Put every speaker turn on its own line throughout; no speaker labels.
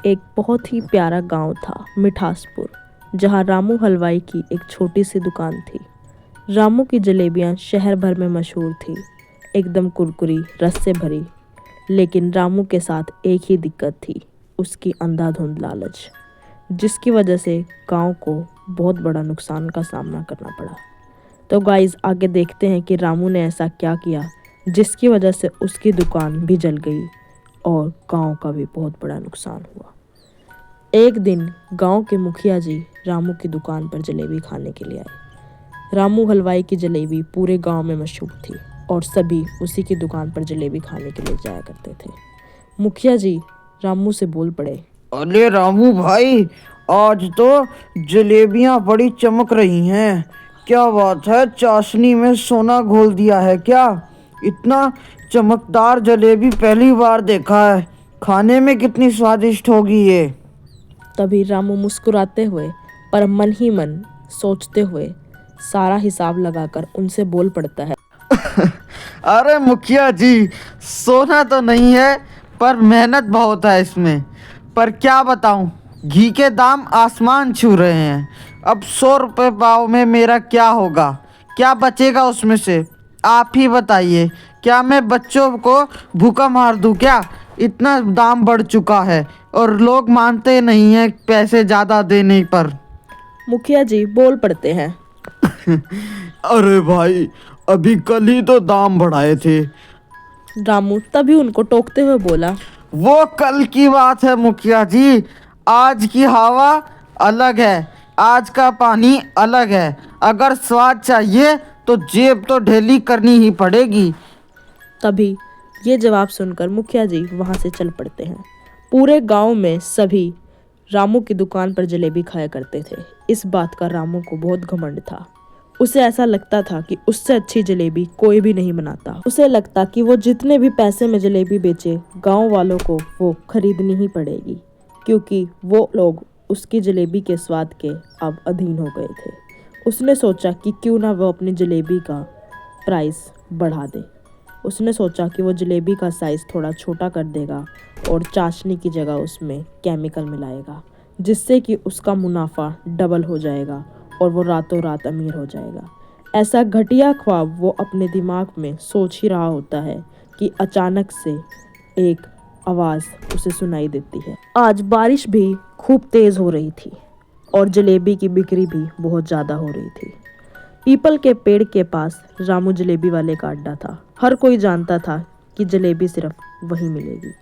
एक बहुत ही प्यारा गांव था मिठासपुर, जहां रामू हलवाई की एक छोटी सी दुकान थी। रामू की जलेबियां शहर भर में मशहूर थी, एकदम कुरकुरी, रस से भरी। लेकिन रामू के साथ एक ही दिक्कत थी, उसकी अंधाधुंध लालच, जिसकी वजह से गांव को बहुत बड़ा नुकसान का सामना करना पड़ा। तो गाइस, आगे देखते हैं कि रामू ने ऐसा क्या किया जिसकी वजह से उसकी दुकान भी जल गई और गांव का भी बहुत बड़ा नुकसान हुआ। एक दिन गांव के मुखिया जी रामू की दुकान पर जलेबी खाने के लिए आए। रामू हलवाई की जलेबी पूरे गांव में मशहूर थी और सभी उसी की दुकान पर जलेबी खाने के लिए जाया करते थे। मुखिया जी रामू से बोल पड़े,
अरे रामू भाई, आज तो जलेबियां बड़ी चमक रही हैं। क्या बात है, चाशनी में सोना घोल दिया है क्या? इतना चमकदार जलेबी पहली बार देखा है। खाने में कितनी स्वादिष्ट होगी ये।
तभी रामू मुस्कुराते हुए पर मन ही मन सोचते हुए सारा हिसाब लगाकर उनसे बोल पड़ता है,
अरे मुखिया जी, सोना तो नहीं है पर मेहनत बहुत है इसमें। पर क्या बताऊं, घी के दाम आसमान छू रहे हैं। अब 100 रुपये पाव में मेरा क्या होगा? क्या बचेगा उसमें से? आप ही बताइए। क्या मैं बच्चों को भूखा मार दूं क्या? इतना दाम बढ़ चुका है और लोग मानते नहीं हैं पैसे ज़्यादा देने पर।
मुखिया जी बोल पड़ते हैं,
अरे भाई, अभी कल ही तो दाम बढ़ाए थे।
रामू तभी उनको टोकते हुए बोला,
वो कल की बात है मुखिया जी। आज की हवा अलग है, आज का पानी अलग है। अगर स्वाद चाहिए तो जेब तो ढीली करनी ही पड़ेगी।
तभी ये जवाब सुनकर मुखिया जी वहां से चल पड़ते हैं। पूरे गांव में सभी रामू की दुकान पर जलेबी खाया करते थे। इस बात का रामू को बहुत घमंड था। उसे ऐसा लगता था कि उससे अच्छी जलेबी कोई भी नहीं बनाता। उसे लगता कि वो जितने भी पैसे में जलेबी बेचे, गांव वालों को वो खरीदनी ही पड़ेगी, क्योंकि वो लोग उसकी जलेबी के स्वाद के अब अधीन हो गए थे। उसने सोचा कि क्यों ना वो अपनी जलेबी का प्राइस बढ़ा दे। उसने सोचा कि वो जलेबी का साइज़ थोड़ा छोटा कर देगा और चाशनी की जगह उसमें केमिकल मिलाएगा, जिससे कि उसका मुनाफा डबल हो जाएगा और वो रातों रात अमीर हो जाएगा। ऐसा घटिया ख्वाब वो अपने दिमाग में सोच ही रहा होता है कि अचानक से एक आवाज़ उसे सुनाई देती है। आज बारिश भी खूब तेज़ हो रही थी और जलेबी की बिक्री भी बहुत ज़्यादा हो रही थी। पीपल के पेड़ के पास रामू जलेबी वाले का अड्डा था। हर कोई जानता था कि जलेबी सिर्फ वहीं मिलेगी।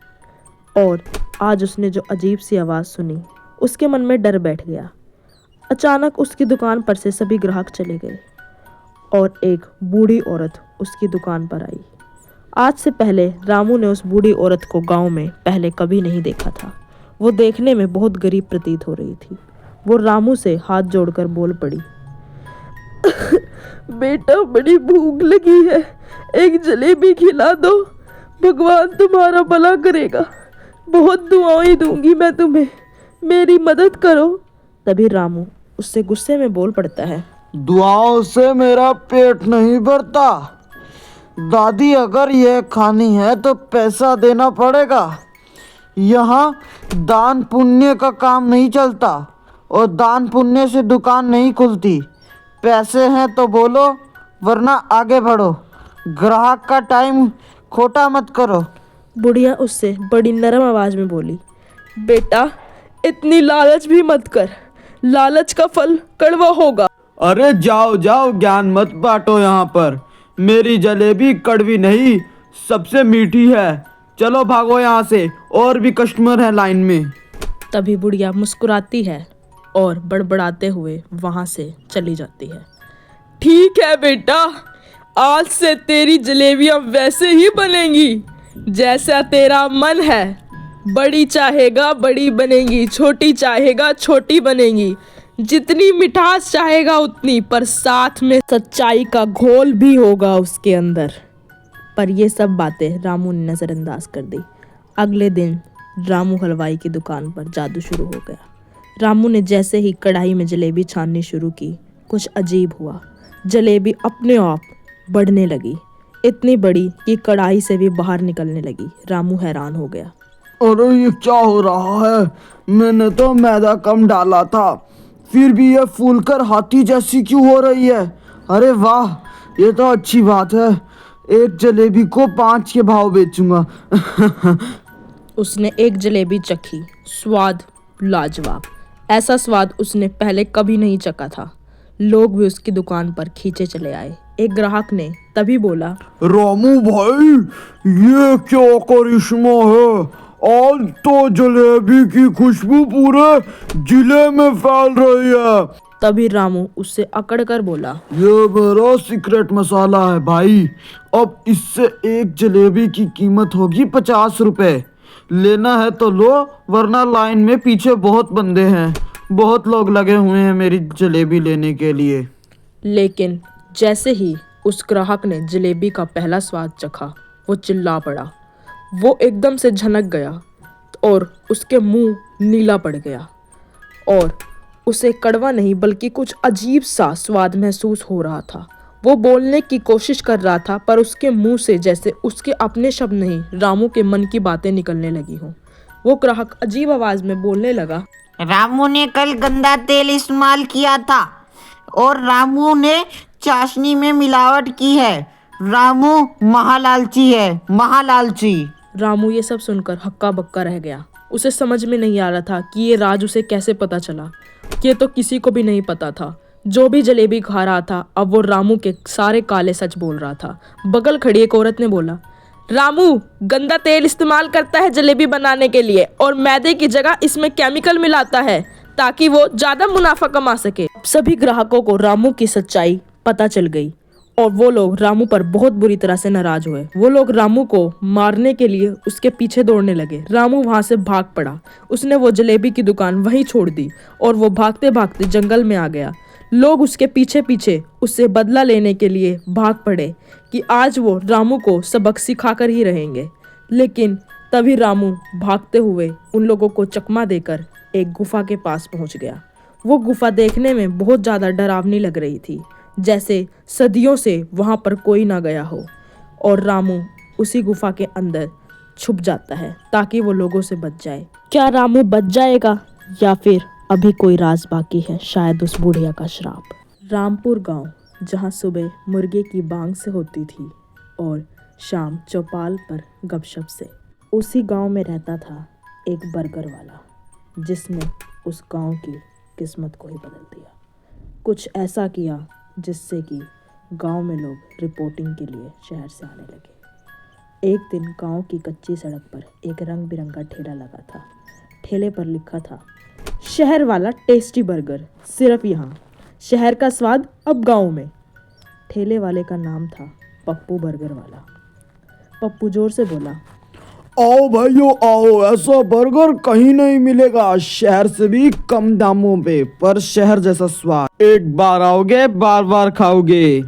और आज उसने जो अजीब सी आवाज़ सुनी, उसके मन में डर बैठ गया। अचानक उसकी दुकान पर से सभी ग्राहक चले गए और एक बूढ़ी औरत उसकी दुकान पर आई। आज से पहले रामू ने उस बूढ़ी औरत को गांव में पहले कभी नहीं देखा था। वो देखने में बहुत गरीब प्रतीत हो रही थी। वो रामू से हाथ जोड़कर बोल पड़ी, बेटा, बड़ी भूख लगी है, एक जलेबी खिला दो, भगवान तुम्हारा भला करेगा। बहुत दुआएं दूंगी मैं तुम्हें, मेरी मदद करो। तभी रामू उससे गुस्से में बोल पड़ता है,
दुआओं से मेरा पेट नहीं भरता दादी। अगर यह खानी है तो पैसा देना पड़ेगा। यहाँ दान पुण्य का काम नहीं चलता और दान पुण्य से दुकान नहीं खुलती। पैसे हैं तो बोलो, वरना आगे बढ़ो। ग्राहक का टाइम खोटा मत करो।
बुढ़िया उससे बड़ी नरम आवाज में बोली, बेटा, इतनी लालच भी मत कर, लालच का फल कड़वा होगा।
अरे जाओ जाओ, ज्ञान मत बांटो यहाँ पर। मेरी जलेबी कड़वी नहीं, सबसे मीठी है। चलो भागो यहाँ से, और भी कस्टमर हैं लाइन में।
तभी बुढ़िया मुस्कुराती है और बड़बड़ाते हुए वहां से चली जाती है। ठीक है बेटा, आज से तेरी जलेबियां वैसे ही बनेंगी जैसा तेरा मन है। बड़ी चाहेगा बड़ी बनेगी, छोटी चाहेगा छोटी बनेगी। जितनी मिठास चाहेगा उतनी, पर साथ में सच्चाई का घोल भी होगा उसके अंदर। पर ये सब बातें रामू ने नज़रअंदाज कर दी। अगले दिन रामू हलवाई की दुकान पर जादू शुरू हो गया। रामू ने जैसे ही कढ़ाई में जलेबी छाननी शुरू की, कुछ अजीब हुआ। जलेबी अपने आप बढ़ने लगी, इतनी बड़ी कि कढ़ाई से भी बाहर निकलने लगी। रामू हैरान हो गया।
अरे ये क्या हो रहा है? मैंने तो मैदा कम डाला था, फिर भी ये फूलकर हाथी जैसी क्यों हो रही है? अरे वाह, ये तो अच्छी बात है। एक जलेबी को 5 के भाव बेचूंगा।
उसने एक जलेबी चखी। स्वाद लाजवाब। ऐसा स्वाद उसने पहले कभी नहीं चखा था। लोग भी उसकी दुकान पर खींचे चले आए। एक ग्राहक ने तभी बोला,
रामू भाई, ये क्या करिश्मा है? आज तो जलेबी की खुशबू पूरे जिले में फैल रही है।
तभी रामू उससे अकड़ कर बोला,
ये मेरा सीक्रेट मसाला है भाई। अब इससे एक जलेबी की कीमत होगी 50 रुपए। लेना है तो लो, वरना लाइन में पीछे बहुत बंदे हैं। बहुत लोग लगे हुए हैं मेरी जलेबी लेने के लिए।
लेकिन जैसे ही उस ग्राहक ने जलेबी का पहला स्वाद चखा, वो चिल्ला पड़ा। वो एकदम से झनक गया और उसके मुंह नीला पड़ गया और उसे कड़वा नहीं बल्कि कुछ अजीब सा स्वाद महसूस हो रहा था। वो बोलने की कोशिश कर रहा था पर उसके मुंह से जैसे उसके अपने शब्द नहीं, रामू के मन की बातें निकलने लगी हों। वो ग्राहक अजीब आवाज में बोलने लगा,
रामू ने कल गंदा तेल इस्तेमाल किया था और रामू ने चाशनी में मिलावट की है। रामू महालालची है, महालालची।
रामू ये सब सुनकर हक्का बक्का रह गया। उसे समझ में नहीं आ रहा था कि ये राज उसे कैसे पता चला। ये तो किसी को भी नहीं पता था। जो भी जलेबी खा रहा था अब वो रामू के सारे काले सच बोल रहा था। बगल खड़ी एक औरत ने बोला, रामू गंदा तेल इस्तेमाल करता है जलेबी बनाने के लिए और मैदे की जगह इसमें केमिकल मिलाता है ताकि वो ज्यादा मुनाफा कमा सके। सभी ग्राहकों को रामू की सच्चाई पता चल गई और वो लोग रामू पर बहुत बुरी तरह से नाराज हुए। वो लोग रामू को मारने के लिए उसके पीछे दौड़ने लगे। रामू वहां से भाग पड़ा। उसने वो जलेबी की दुकान वहीं छोड़ दी और वो भागते भागते जंगल में आ गया। लोग उसके पीछे पीछे उससे बदला लेने के लिए भाग पड़े कि आज वो रामू को सबक सिखाकर ही रहेंगे। लेकिन तभी रामू भागते हुए उन लोगों को चकमा देकर एक गुफा के पास पहुंच गया। वो गुफा देखने में बहुत ज़्यादा डरावनी लग रही थी, जैसे सदियों से वहां पर कोई ना गया हो। और रामू उसी गुफा के अंदर छुप जाता है ताकि वो लोगों से बच जाए। क्या रामू बच जाएगा या फिर अभी कोई राज बाकी है, शायद उस बुढ़िया का श्राप। रामपुर गांव, जहां सुबह मुर्गे की बांग से होती थी और शाम चौपाल पर गपशप से। उसी गांव में रहता था एक बर्गर वाला, जिसने उस गांव की किस्मत को ही बदल दिया। कुछ ऐसा किया जिससे कि गांव में लोग रिपोर्टिंग के लिए शहर से आने लगे। एक दिन गांव की कच्ची सड़क पर एक रंग बिरंगा ठेला लगा था। ठेले पर लिखा था, शहर वाला टेस्टी बर्गर, सिर्फ यहाँ। शहर का स्वाद अब गांव में। ठेले वाले का नाम था पप्पू बर्गर वाला। पप्पू जोर से बोला,
आओ भाइयों आओ, ऐसा बर्गर कहीं नहीं मिलेगा। शहर से भी कम दामों पे, पर शहर जैसा स्वाद। एक बार आओगे बार बार खाओगे।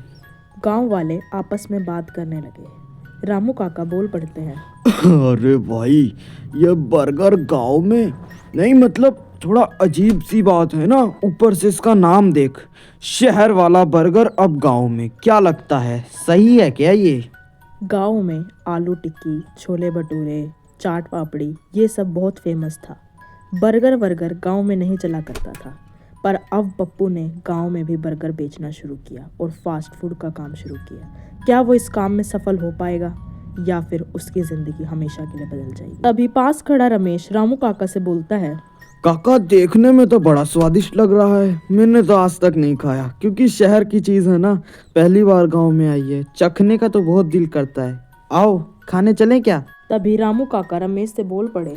गांव वाले आपस में बात करने लगे। रामू काका बोल पड़ते हैं,
अरे भाई, ये बर्गर गांव में नहीं, मतलब थोड़ा अजीब सी बात है ना। ऊपर से इसका नाम देख, शहर वाला बर्गर अब गांव में। क्या लगता है, सही है क्या ये?
गांव में आलू टिक्की, छोले भटूरे, चाट पापड़ी ये सब बहुत फेमस था। बर्गर वर्गर गांव में नहीं चला करता था, पर अब पप्पू ने गांव में भी बर्गर बेचना शुरू किया और फास्ट फूड का काम शुरू किया। क्या वो इस काम में सफल हो पाएगा या फिर उसकी ज़िंदगी हमेशा के लिए बदल जाएगी? अभी पास खड़ा रमेश रामू काका से बोलता है,
काका देखने में तो बड़ा स्वादिष्ट लग रहा है। मैंने तो आज तक नहीं खाया, क्योंकि शहर की चीज है ना, पहली बार गांव में आई है। चखने का तो बहुत दिल करता है। आओ खाने चलें क्या?
तभी रामू काका रमेश से बोल पड़े,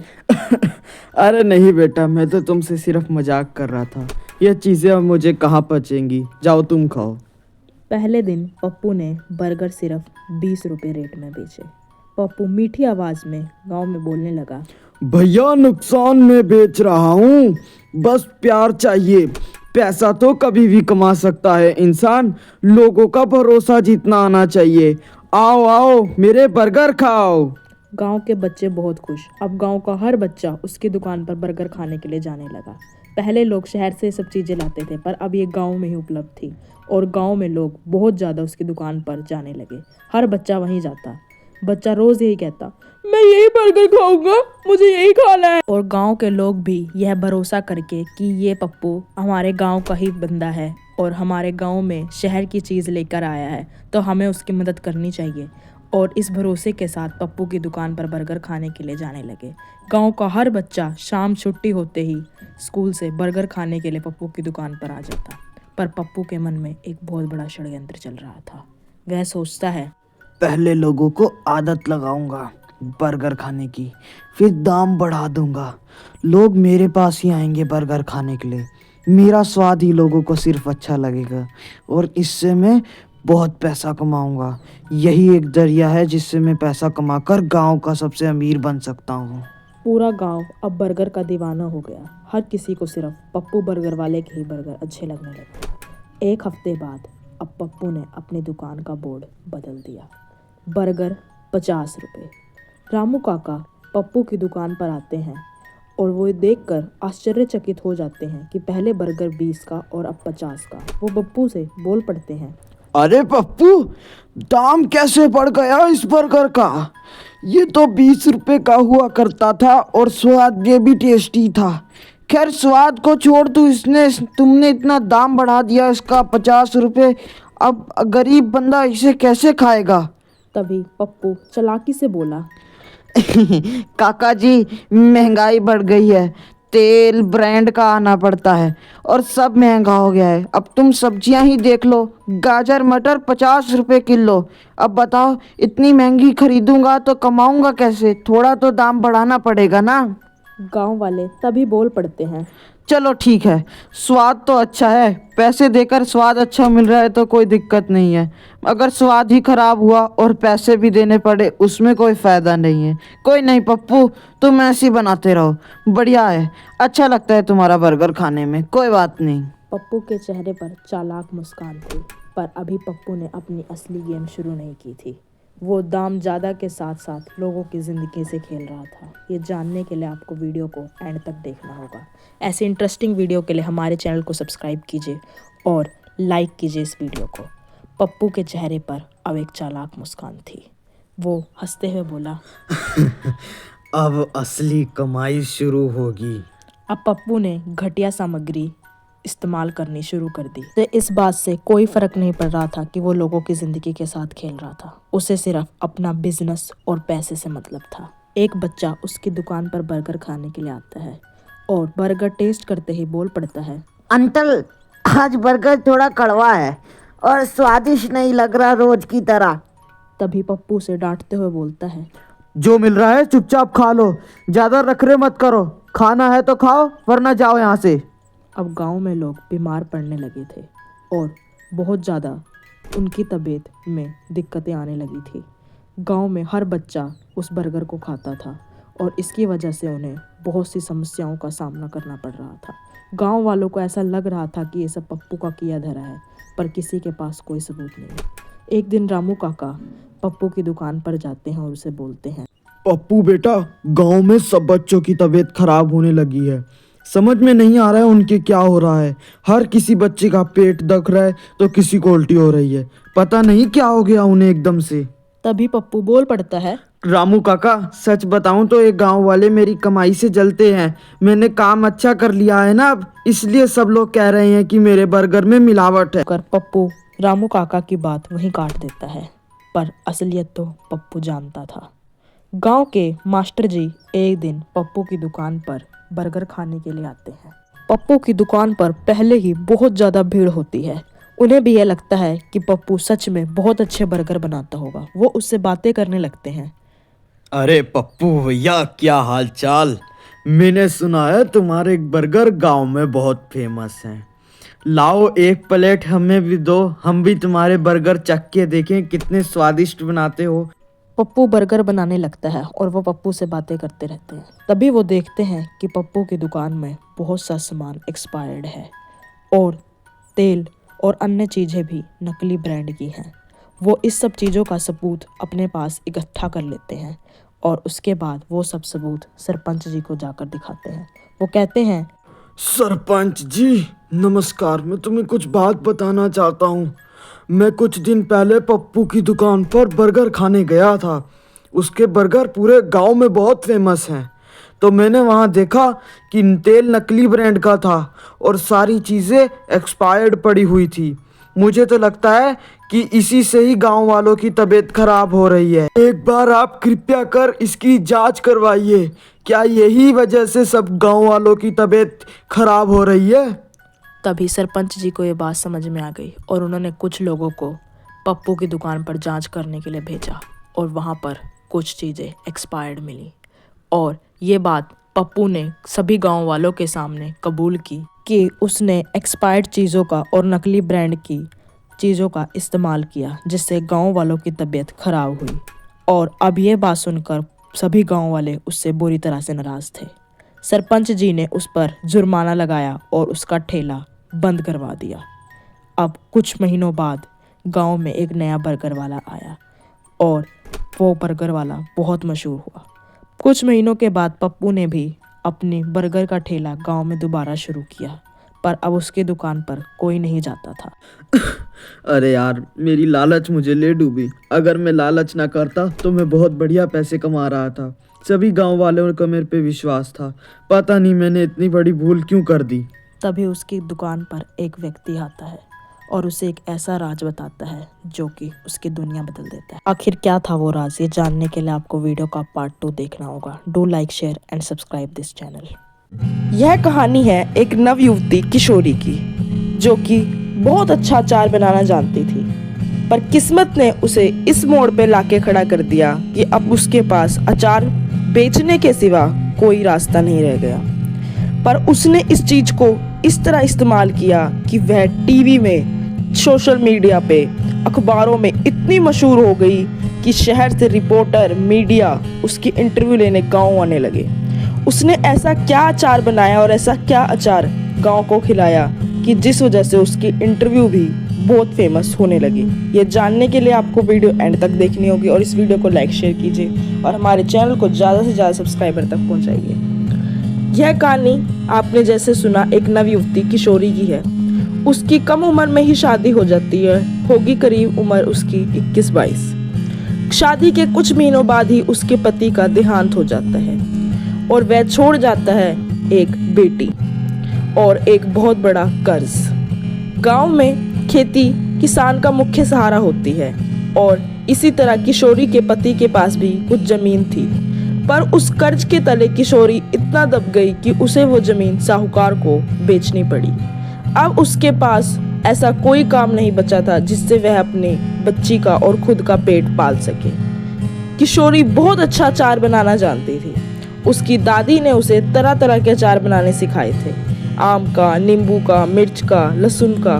अरे नहीं बेटा, मैं तो तुमसे सिर्फ मजाक कर रहा था। ये चीजें अब मुझे कहाँ पचेंगी, जाओ तुम खाओ।
पहले दिन पप्पू ने बर्गर सिर्फ 20 रुपये रेट में बेचे। पप्पू मीठी आवाज में गांव में बोलने लगा,
भैया नुकसान में बेच रहा हूँ, बस प्यार चाहिए। पैसा तो कभी भी कमा सकता है इंसान, लोगों का भरोसा जीतना आना चाहिए। आओ आओ मेरे बर्गर खाओ।
गांव के बच्चे बहुत खुश। अब गांव का हर बच्चा उसकी दुकान पर बर्गर खाने के लिए जाने लगा। पहले लोग शहर से सब चीज़ें लाते थे, पर अब ये गांव में ही उपलब्ध थी और गांव में लोग बहुत ज़्यादा उसकी दुकान पर जाने लगे। हर बच्चा वहीं जाता। बच्चा रोज यही कहता, मैं यही बर्गर खाऊंगा, मुझे यही खाना है। और गांव के लोग भी यह भरोसा करके कि ये पप्पू हमारे गांव का ही बंदा है और हमारे गांव में शहर की चीज़ लेकर आया है, तो हमें उसकी मदद करनी चाहिए। और इस भरोसे के साथ पप्पू की दुकान पर बर्गर खाने के लिए जाने लगे। गांव का हर बच्चा शाम छुट्टी होते ही स्कूल से बर्गर खाने के लिए पप्पू की दुकान पर आ जाता। पर पप्पू के मन में एक बहुत बड़ा षड्यंत्र चल रहा था। वह सोचता है,
पहले लोगों को आदत लगाऊंगा बर्गर खाने की, फिर दाम बढ़ा दूंगा। लोग मेरे पास ही आएंगे बर्गर खाने के लिए। मेरा स्वाद ही लोगों को सिर्फ अच्छा लगेगा और इससे मैं बहुत पैसा कमाऊंगा। यही एक जरिया है जिससे मैं पैसा कमाकर गांव का सबसे अमीर बन सकता हूँ।
पूरा गांव अब बर्गर का दीवाना हो गया। हर किसी को सिर्फ पप्पू बर्गर वाले के ही बर्गर अच्छे लगने लगे। एक हफ्ते बाद अब पप्पू ने अपनी दुकान का बोर्ड बदल दिया। बर्गर 50 रुपये। रामू काका पप्पू की दुकान पर आते हैं और वो देखकर आश्चर्यचकित हो जाते हैं कि पहले बर्गर 20 का और अब 50 का। वो पप्पू से बोल पड़ते हैं,
अरे पप्पू, दाम कैसे बढ़ गया इस बर्गर का? ये तो 20 रुपए का हुआ करता था और स्वाद ये भी टेस्टी था। खैर स्वाद को छोड़ तू, तुमने इतना दाम बढ़ा दिया इसका 50 रुपए। अब गरीब बंदा इसे कैसे खाएगा?
तभी पप्पू चालाकी से बोला,
काका जी, महंगाई बढ़ गई है, तेल ब्रांड का आना पड़ता है और सब महंगा हो गया है। अब तुम सब्जियां ही देख लो, गाजर मटर 50 रुपए किलो। अब बताओ, इतनी महंगी खरीदूंगा तो कमाऊंगा कैसे? थोड़ा तो दाम बढ़ाना पड़ेगा ना।
गांव वाले तभी बोल पड़ते हैं,
चलो ठीक है, स्वाद तो अच्छा है, पैसे देकर स्वाद अच्छा मिल रहा है तो कोई दिक्कत नहीं है। अगर स्वाद ही खराब हुआ और पैसे भी देने पड़े, उसमें कोई फ़ायदा नहीं है। कोई नहीं पप्पू, तुम ऐसे ही बनाते रहो, बढ़िया है, अच्छा लगता है तुम्हारा बर्गर खाने में, कोई बात नहीं।
पप्पू के चेहरे पर चालाक मुस्कान थी, पर अभी पप्पू ने अपनी असली गेम शुरू नहीं की थी। वो दाम ज़्यादा के साथ साथ लोगों की ज़िंदगी से खेल रहा था। ये जानने के लिए आपको वीडियो को एंड तक देखना होगा। ऐसे इंटरेस्टिंग वीडियो के लिए हमारे चैनल को सब्सक्राइब कीजिए और लाइक कीजिए इस वीडियो को। पप्पू के चेहरे पर अब एक चालाक मुस्कान थी। वो हंसते हुए बोला,
अब असली कमाई शुरू होगी।
अब पप्पू ने घटिया सामग्री इस्तेमाल करनी शुरू कर दी। तो इस बात से कोई फर्क नहीं पड़ रहा था कि वो लोगों की जिंदगी के साथ खेल रहा था। उसे सिर्फ अपना बिजनेस और पैसे से मतलब था। एक बच्चा उसकी दुकान पर बर्गर खाने के लिए आता है और बर्गर टेस्ट करते ही बोल पड़ता है,
अंकल, आज बर्गर थोड़ा कड़वा है और स्वादिष्ट नहीं लग रहा रोज की तरह।
तभी पप्पू से डांटते हुए बोलता है,
जो मिल रहा है चुपचाप खा लो, ज़्यादा नखरे मत करो, खाना है तो खाओ वरना जाओ यहाँ से।
अब गांव में लोग बीमार पड़ने लगे थे और बहुत ज़्यादा उनकी तबीयत में दिक्कतें आने लगी थी। गांव में हर बच्चा उस बर्गर को खाता था और इसकी वजह से उन्हें बहुत सी समस्याओं का सामना करना पड़ रहा था। गांव वालों को ऐसा लग रहा था कि ये सब पप्पू का किया धरा है, पर किसी के पास कोई सबूत नहीं। एक दिन रामू काका पप्पू की दुकान पर जाते हैं और उसे बोलते हैं,
पप्पू बेटा, गांव में सब बच्चों की तबीयत खराब होने लगी है। समझ में नहीं आ रहा है उनके क्या हो रहा है। हर किसी बच्चे का पेट दुख रहा है तो किसी को उल्टी हो रही है। पता नहीं क्या हो गया उन्हें एकदम से।
तभी पप्पू बोल पड़ता है,
रामू काका, सच बताऊं तो ये गांव वाले मेरी कमाई से जलते हैं। मैंने काम अच्छा कर लिया है ना अब, इसलिए सब लोग कह रहे हैं कि मेरे बर्गर में मिलावट है।
कर पप्पू रामू काका की बात वहीं काट देता है, पर असलियत तो पप्पू जानता था। गांव के मास्टर जी एक दिन पप्पू की दुकान पर बर्गर खाने के लिए आते हैं। पप्पू की दुकान पर पहले ही बहुत ज़्यादा भीड़ होती है। उन्हें भी यह लगता है कि पप्पू सच में बहुत अच्छे बर्गर बनाता होगा। वो उससे बातें करने लगते हैं,
अरे पप्पू भैया, क्या हाल चाल? मैंने सुना है तुम्हारे बर्गर गांव में बहुत फेमस हैं। लाओ एक प्लेट हमें भी दो, हम भी तुम्हारे बर्गर चख के देखें कितने स्वादिष्ट बनाते हो।
पप्पू बर्गर बनाने लगता है और वो पप्पू से बातें करते रहते हैं। तभी वो देखते हैं कि पप्पू की दुकान में बहुत सा सामान एक्सपायर्ड है और तेल और अन्य चीज़ें भी नकली ब्रांड की हैं। वो इस सब चीज़ों का सबूत अपने पास इकट्ठा कर लेते हैं और उसके बाद वो सब सबूत सरपंच जी को जाकर दिखाते हैं। वो कहते हैं,
सरपंच जी नमस्कार, मैं तुम्हें कुछ बात बताना चाहता हूँ। मैं कुछ दिन पहले पप्पू की दुकान पर बर्गर खाने गया था उसके बर्गर पूरे गांव में बहुत फेमस हैं। तो मैंने वहाँ देखा कि तेल नकली ब्रांड का था और सारी चीज़ें एक्सपायर्ड पड़ी हुई थी। मुझे तो लगता है कि इसी से ही गांव वालों की तबीयत खराब हो रही है। एक बार आप कृपया कर इसकी जांच करवाइए। क्या यही वजह से सब गांव वालों की तबीयत खराब हो रही है?
तभी सरपंच जी को ये बात समझ में आ गई और उन्होंने कुछ लोगों को पप्पू की दुकान पर जांच करने के लिए भेजा और वहाँ पर कुछ चीज़ें एक्सपायर्ड मिली। और ये बात पप्पू ने सभी गांव वालों के सामने कबूल की कि उसने एक्सपायर्ड चीज़ों का और नकली ब्रांड की चीज़ों का इस्तेमाल किया, जिससे गांव वालों की तबीयत खराब हुई। और अब ये बात सुनकर सभी गांव वाले उससे बुरी तरह से नाराज़ थे। सरपंच जी ने उस पर जुर्माना लगाया और उसका ठेला बंद करवा दिया। अब कुछ महीनों बाद गांव में एक नया बर्गर वाला आया और वो बर्गर वाला बहुत मशहूर हुआ। कुछ महीनों के बाद पप्पू ने भी अपनी बर्गर का ठेला गांव में दोबारा शुरू किया, पर अब उसकी दुकान पर कोई नहीं जाता था।
अरे यार, मेरी लालच मुझे ले डूबी। अगर मैं लालच ना करता तो मैं बहुत बढ़िया पैसे कमा रहा था। सभी गांव वालों का मेरे पे विश्वास था। पता नहीं मैंने इतनी बड़ी भूल क्यों कर दी।
तभी उसकी दुकान पर एक व्यक्ति आता है और उसे एक ऐसा राज बताता है जो कि उसकी दुनिया बदल देता है। आखिर क्या था वो राज, ये जानने के लिए आपको वीडियो का पार्ट 2 देखना होगा। Do like, share and subscribe this channel. यह कहानी है एक नवयुवती किशोरी की, जो कि बहुत अच्छा अचार बनाना जानती थी, पर किस्मत ने उसे इस मोड़ पे लाके खड़ा कर दिया कि अब उसके पास अचार बेचने के सिवा कोई रास्ता नहीं रह गया। पर उसने इस चीज को इस तरह इस्तेमाल किया कि वह टीवी में, सोशल मीडिया पे, अखबारों में इतनी मशहूर हो गई कि शहर से रिपोर्टर, मीडिया उसकी इंटरव्यू लेने गांव आने लगे। उसने ऐसा क्या अचार बनाया और ऐसा क्या अचार गांव को खिलाया कि जिस वजह से उसकी इंटरव्यू भी बहुत फेमस होने लगी। ये जानने के लिए आपको वीडियो एंड तक देखनी होगी और इस वीडियो को लाइक, शेयर कीजिए और हमारे चैनल को ज़्यादा से ज़्यादा सब्सक्राइबर तक पहुँचाइए। यह कहानी आपने जैसे सुना एक नवयुवती किशोरी की है। उसकी कम उम्र में ही शादी हो जाती है, होगी करीब उम्र उसकी 21-22। शादी के कुछ महीनों बाद ही उसके पति का देहांत हो जाता है और वह छोड़ जाता है एक बेटी और एक बहुत बड़ा कर्ज। गांव में खेती किसान का मुख्य सहारा होती है और इसी तरह किशोरी के पति के पास भी कुछ जमीन थी, पर उस कर्ज के तले किशोरी इतना दब गई कि उसे वो जमीन साहूकार को बेचनी पड़ी। अब उसके पास ऐसा कोई काम नहीं बचा था जिससे वह अपनी बच्ची का और खुद का पेट पाल सके। किशोरी बहुत अच्छा अचार बनाना जानती थी। उसकी दादी ने उसे तरह तरह के अचार बनाने सिखाए थे। आम का, नींबू का, मिर्च का, लहसुन का।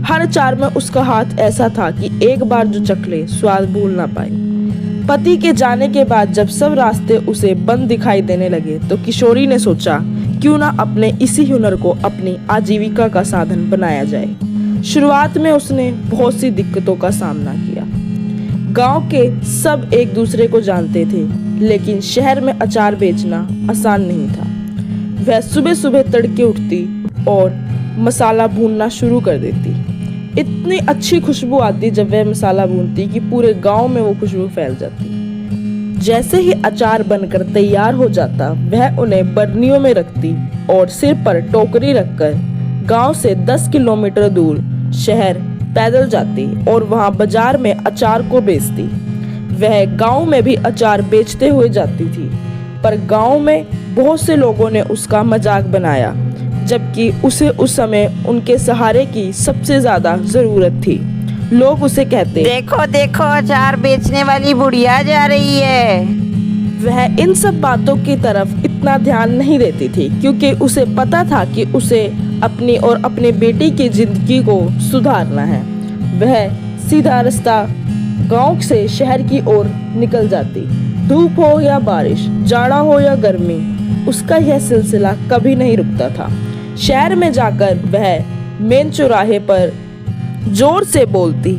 हर अचार में उसका हाथ ऐसा था कि एक बार जो चख ले स्वाद भूल ना पाए। पति के जाने के बाद जब सब रास्ते उसे बंद दिखाई देने लगे तो किशोरी ने सोचा क्यों ना अपने इसी हुनर को अपनी आजीविका का साधन बनाया जाए। शुरुआत में उसने बहुत सी दिक्कतों का सामना किया। गांव के सब एक दूसरे को जानते थे, लेकिन शहर में अचार बेचना आसान नहीं था। वह सुबह सुबह तड़के उठती और मसाला भूनना शुरू कर देती। इतनी अच्छी खुशबू आती जब वह मसाला भूनती कि पूरे गांव में वो खुशबू फैल जाती। जैसे ही अचार बनकर तैयार हो जाता, वह उन्हें बरनियों में रखती और सिर पर टोकरी रखकर गांव से 10 किलोमीटर दूर शहर पैदल जाती और वहां बाजार में अचार को बेचती। वह गांव में भी अचार बेचते हुए जाती थी, पर गांव में बहुत से लोगों ने उसका मजाक बनाया, जबकि उसे उस समय उनके सहारे की सबसे ज्यादा जरूरत थी। लोग उसे कहते,
देखो देखो अचार बेचने वाली बुढ़िया जा रही है।
वह इन सब बातों की तरफ इतना ध्यान नहीं देती थी, क्योंकि उसे पता था कि उसे अपनी और अपने बेटी की जिंदगी को सुधारना है। वह सीधा रास्ता गांव से शहर की ओर निकल जाती। धूप हो या बारिश, जाड़ा हो या गर्मी, उसका यह सिलसिला कभी नहीं रुकता था। शहर में जाकर वह मेन चौराहे पर जोर से बोलती,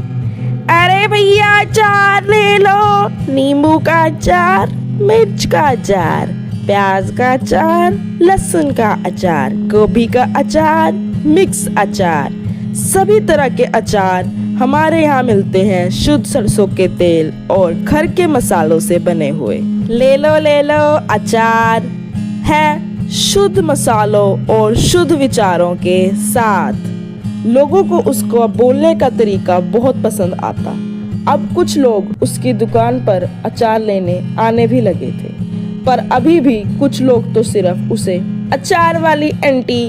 अरे भैया अचार ले लो, नींबू का अचार, मिर्च का अचार, प्याज का अचार, लहसुन का अचार, गोभी का अचार, मिक्स अचार, सभी तरह के अचार हमारे यहाँ मिलते हैं शुद्ध सरसों के तेल और घर के मसालों से बने हुए। ले लो अचार है शुद्ध मसालों और शुद्ध विचारों के साथ। लोगों को उसका बोलने का तरीका बहुत पसंद आता। अब कुछ लोग उसकी दुकान पर अचार लेने आने भी लगे थे, पर अभी भी कुछ लोग तो सिर्फ उसे अचार वाली आंटी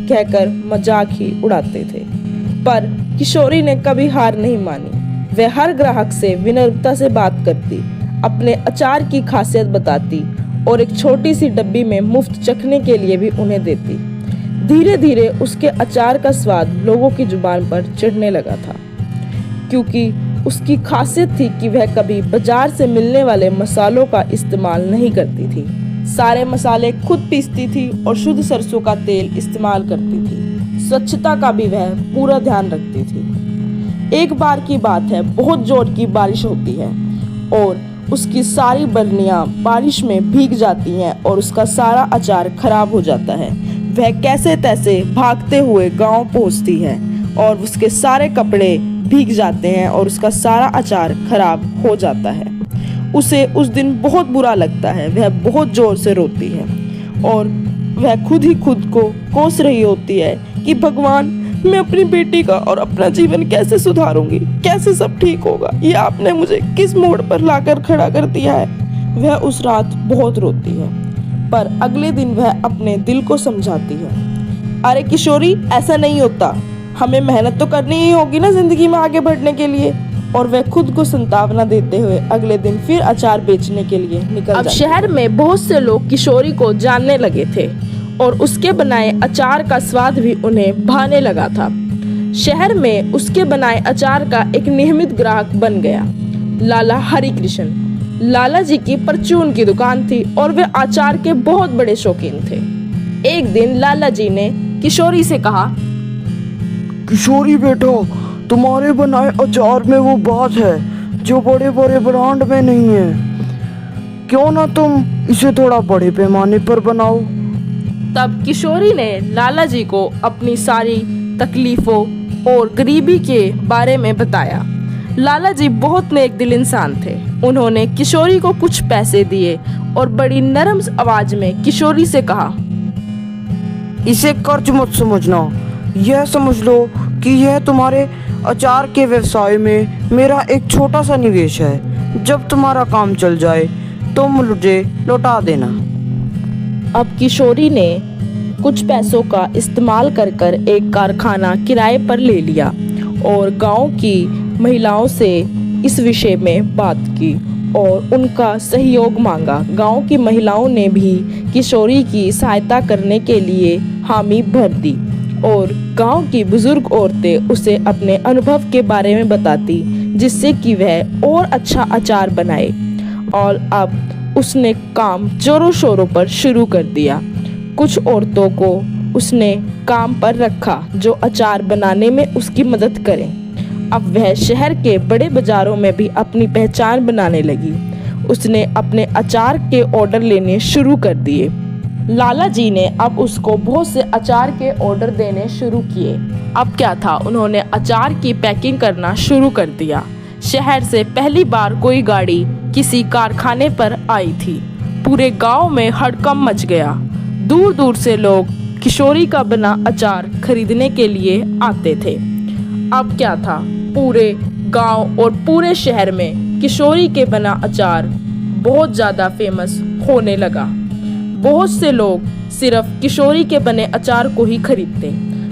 कहकर मजाक ही उड़ाते थे। पर किशोरी ने कभी हार नहीं मानी। वह हर ग्राहक से विनम्रता से बात करती, अपने अचार की खासियत बताती और एक छोटी सी डब्बी में मुफ्त चखने के लिए भी उन्हें देती। धीरे धीरे उसके अचार का स्वाद लोगों की जुबान पर चढ़ने लगा था, क्योंकि उसकी खासियत थी कि वह कभी बाजार से मिलने वाले मसालों का इस्तेमाल नहीं करती थी। सारे मसाले खुद पीसती थी और शुद्ध सरसों का तेल इस्तेमाल करती थी। स्वच्छता का भी वह पूरा ध्यान रखती थी। एक बार की बात है, बहुत जोर की बारिश होती है और उसकी सारी बर्नियां बारिश में भीग जाती हैं और उसका सारा अचार खराब हो जाता है। वह कैसे तैसे भागते हुए गांव पहुंचती है और उसके सारे कपड़े भीग जाते हैं और उसका सारा अचार खराब हो जाता है। उसे उस दिन बहुत बुरा लगता है। वह बहुत जोर से रोती है और वह खुद ही खुद को कोस रही होती है कि भगवान, मैं अपनी बेटी का और अपना जीवन कैसे सुधारूंगी, कैसे सब ठीक होगा, ये आपने मुझे किस मोड़ पर लाकर खड़ा कर दिया है। वह उस रात बहुत रोती है, पर अगले दिन वह अपने दिल को समझाती है, अरे किशोरी, ऐसा नहीं होता, हमें मेहनत तो करनी ही होगी ना जिंदगी में आगे बढ़ने के लिए। और वह खुद को संतावना देते हुए अगले दिन फिर अचार बेचने के लिए निकल जाती है। शहर में बहुत से लोग किशोरी को जानने लगे थे और उसके बनाए अचार का स्वाद भी उन्हें भाने लगा था। शहर में उसके बनाए अचार का एक नियमित ग्राहक बन गया, लाला हरिकृष्ण। लाला जी की परचून की दुकान थी और वे अचार के बहुत बड़े शौकीन थे। एक दिन लाला जी ने किशोरी से कहा,
किशोरी बेटा, तुम्हारे बनाए अचार में वो बात है जो बड़े बड़े ब्रांड में नहीं है। क्यों ना तुम इसे थोड़ा बड़े पैमाने पर बनाओ।
तब किशोरी ने लाला जी को अपनी सारी तकलीफों और गरीबी के बारे में बताया। लाला जी बहुत नेक दिल इंसान थे। उन्होंने किशोरी को कुछ पैसे दिए और बड़ी नरम आवाज में किशोरी से कहा,
इसे कर्ज मत समझना, यह समझ लो कि यह तुम्हारे अचार के व्यवसाय में मेरा एक छोटा सा निवेश है। जब तुम्हारा काम चल जाए तो मुझे लौटा देना।
अब किशोरी ने कुछ पैसों का इस्तेमाल कर एक कारखाना किराए पर ले लिया और गांव की महिलाओं से इस विषय में बात की और उनका सहयोग मांगा। गांव की महिलाओं ने भी किशोरी की सहायता करने के लिए हामी भर दी और गांव की बुजुर्ग औरतें उसे अपने अनुभव के बारे में बताती, जिससे कि वह और अच्छा अचार बनाए। और अब उसने काम जोरों शोरों पर शुरू कर दिया। कुछ औरतों को उसने काम पर रखा जो अचार बनाने में उसकी मदद करें। अब वह शहर के बड़े बाजारों में भी अपनी पहचान बनाने लगी। उसने अपने अचार के ऑर्डर लेने शुरू कर दिए। लाला जी ने अब उसको बहुत से अचार के ऑर्डर देने शुरू किए। अब क्या था, उन्होंने अचार की पैकिंग करना शुरू कर दिया। शहर से पहली बार कोई गाड़ी किसी कारखाने पर आई थी। पूरे गांव में हड़कंप मच गया। दूर दूर से लोग किशोरी का बना अचार खरीदने के लिए आते थे। अब क्या था, पूरे गांव और पूरे शहर में किशोरी के बना अचार बहुत ज़्यादा फेमस होने लगा। बहुत से लोग सिर्फ किशोरी के बने अचार को ही खरीदते।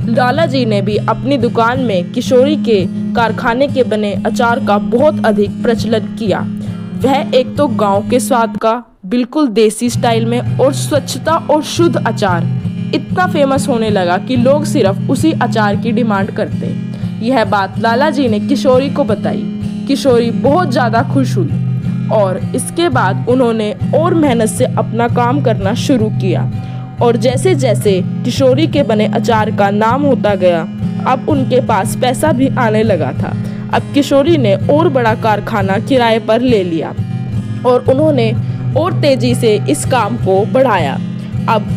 लाला जी ने भी अपनी दुकान में किशोरी के कारखाने के बने अचार का बहुत अधिक प्रचलन किया। वह एक तो गांव के स्वाद का बिल्कुल देसी स्टाइल में और स्वच्छता और शुद्ध अचार इतना फेमस होने लगा कि लोग सिर्फ उसी अचार की डिमांड करते। यह बात लाला जी ने किशोरी को बताई। किशोरी बहुत ज़्यादा खुश हुई और इसके बाद उन्होंने और मेहनत से अपना काम करना शुरू किया। और जैसे जैसे किशोरी के बने अचार का नाम होता गया, अब उनके पास पैसा भी आने लगा था। अब किशोरी ने और बड़ा कारखाना किराए पर ले लिया और उन्होंने और तेजी से इस काम को बढ़ाया। अब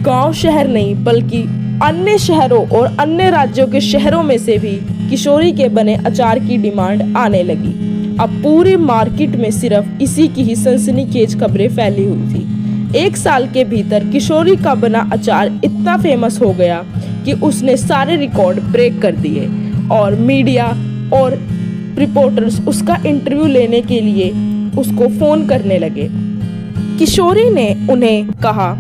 गांव शहर नहीं बल्कि अन्य शहरों और अन्य राज्यों के शहरों में से भी किशोरी के बने अचार की डिमांड आने लगी। अब पूरी मार्केट में सिर्फ इसी की ही सनसनीखेज खबरें फैली हुई थी। 1 साल के भीतर किशोरी का बना अचार इतना फेमस हो गया कि उसने सारे रिकॉर्ड ब्रेक कर दिए और मीडिया और रिपोर्टर्स उसका इंटरव्यू लेने के लिए उसको फ़ोन करने लगे। किशोरी ने उन्हें कहा,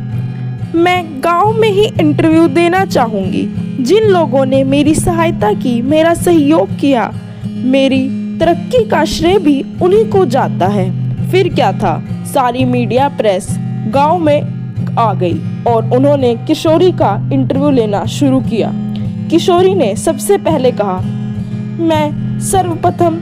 मैं गांव में ही इंटरव्यू देना चाहूँगी। जिन लोगों ने मेरी सहायता की, मेरा सहयोग किया, मेरी तरक्की का श्रेय भी उन्हीं को जाता है। फिर क्या था, सारी मीडिया प्रेस गांव में आ गई और उन्होंने किशोरी का इंटरव्यू लेना शुरू किया। किशोरी ने सबसे पहले कहा, मैं सर्वप्रथम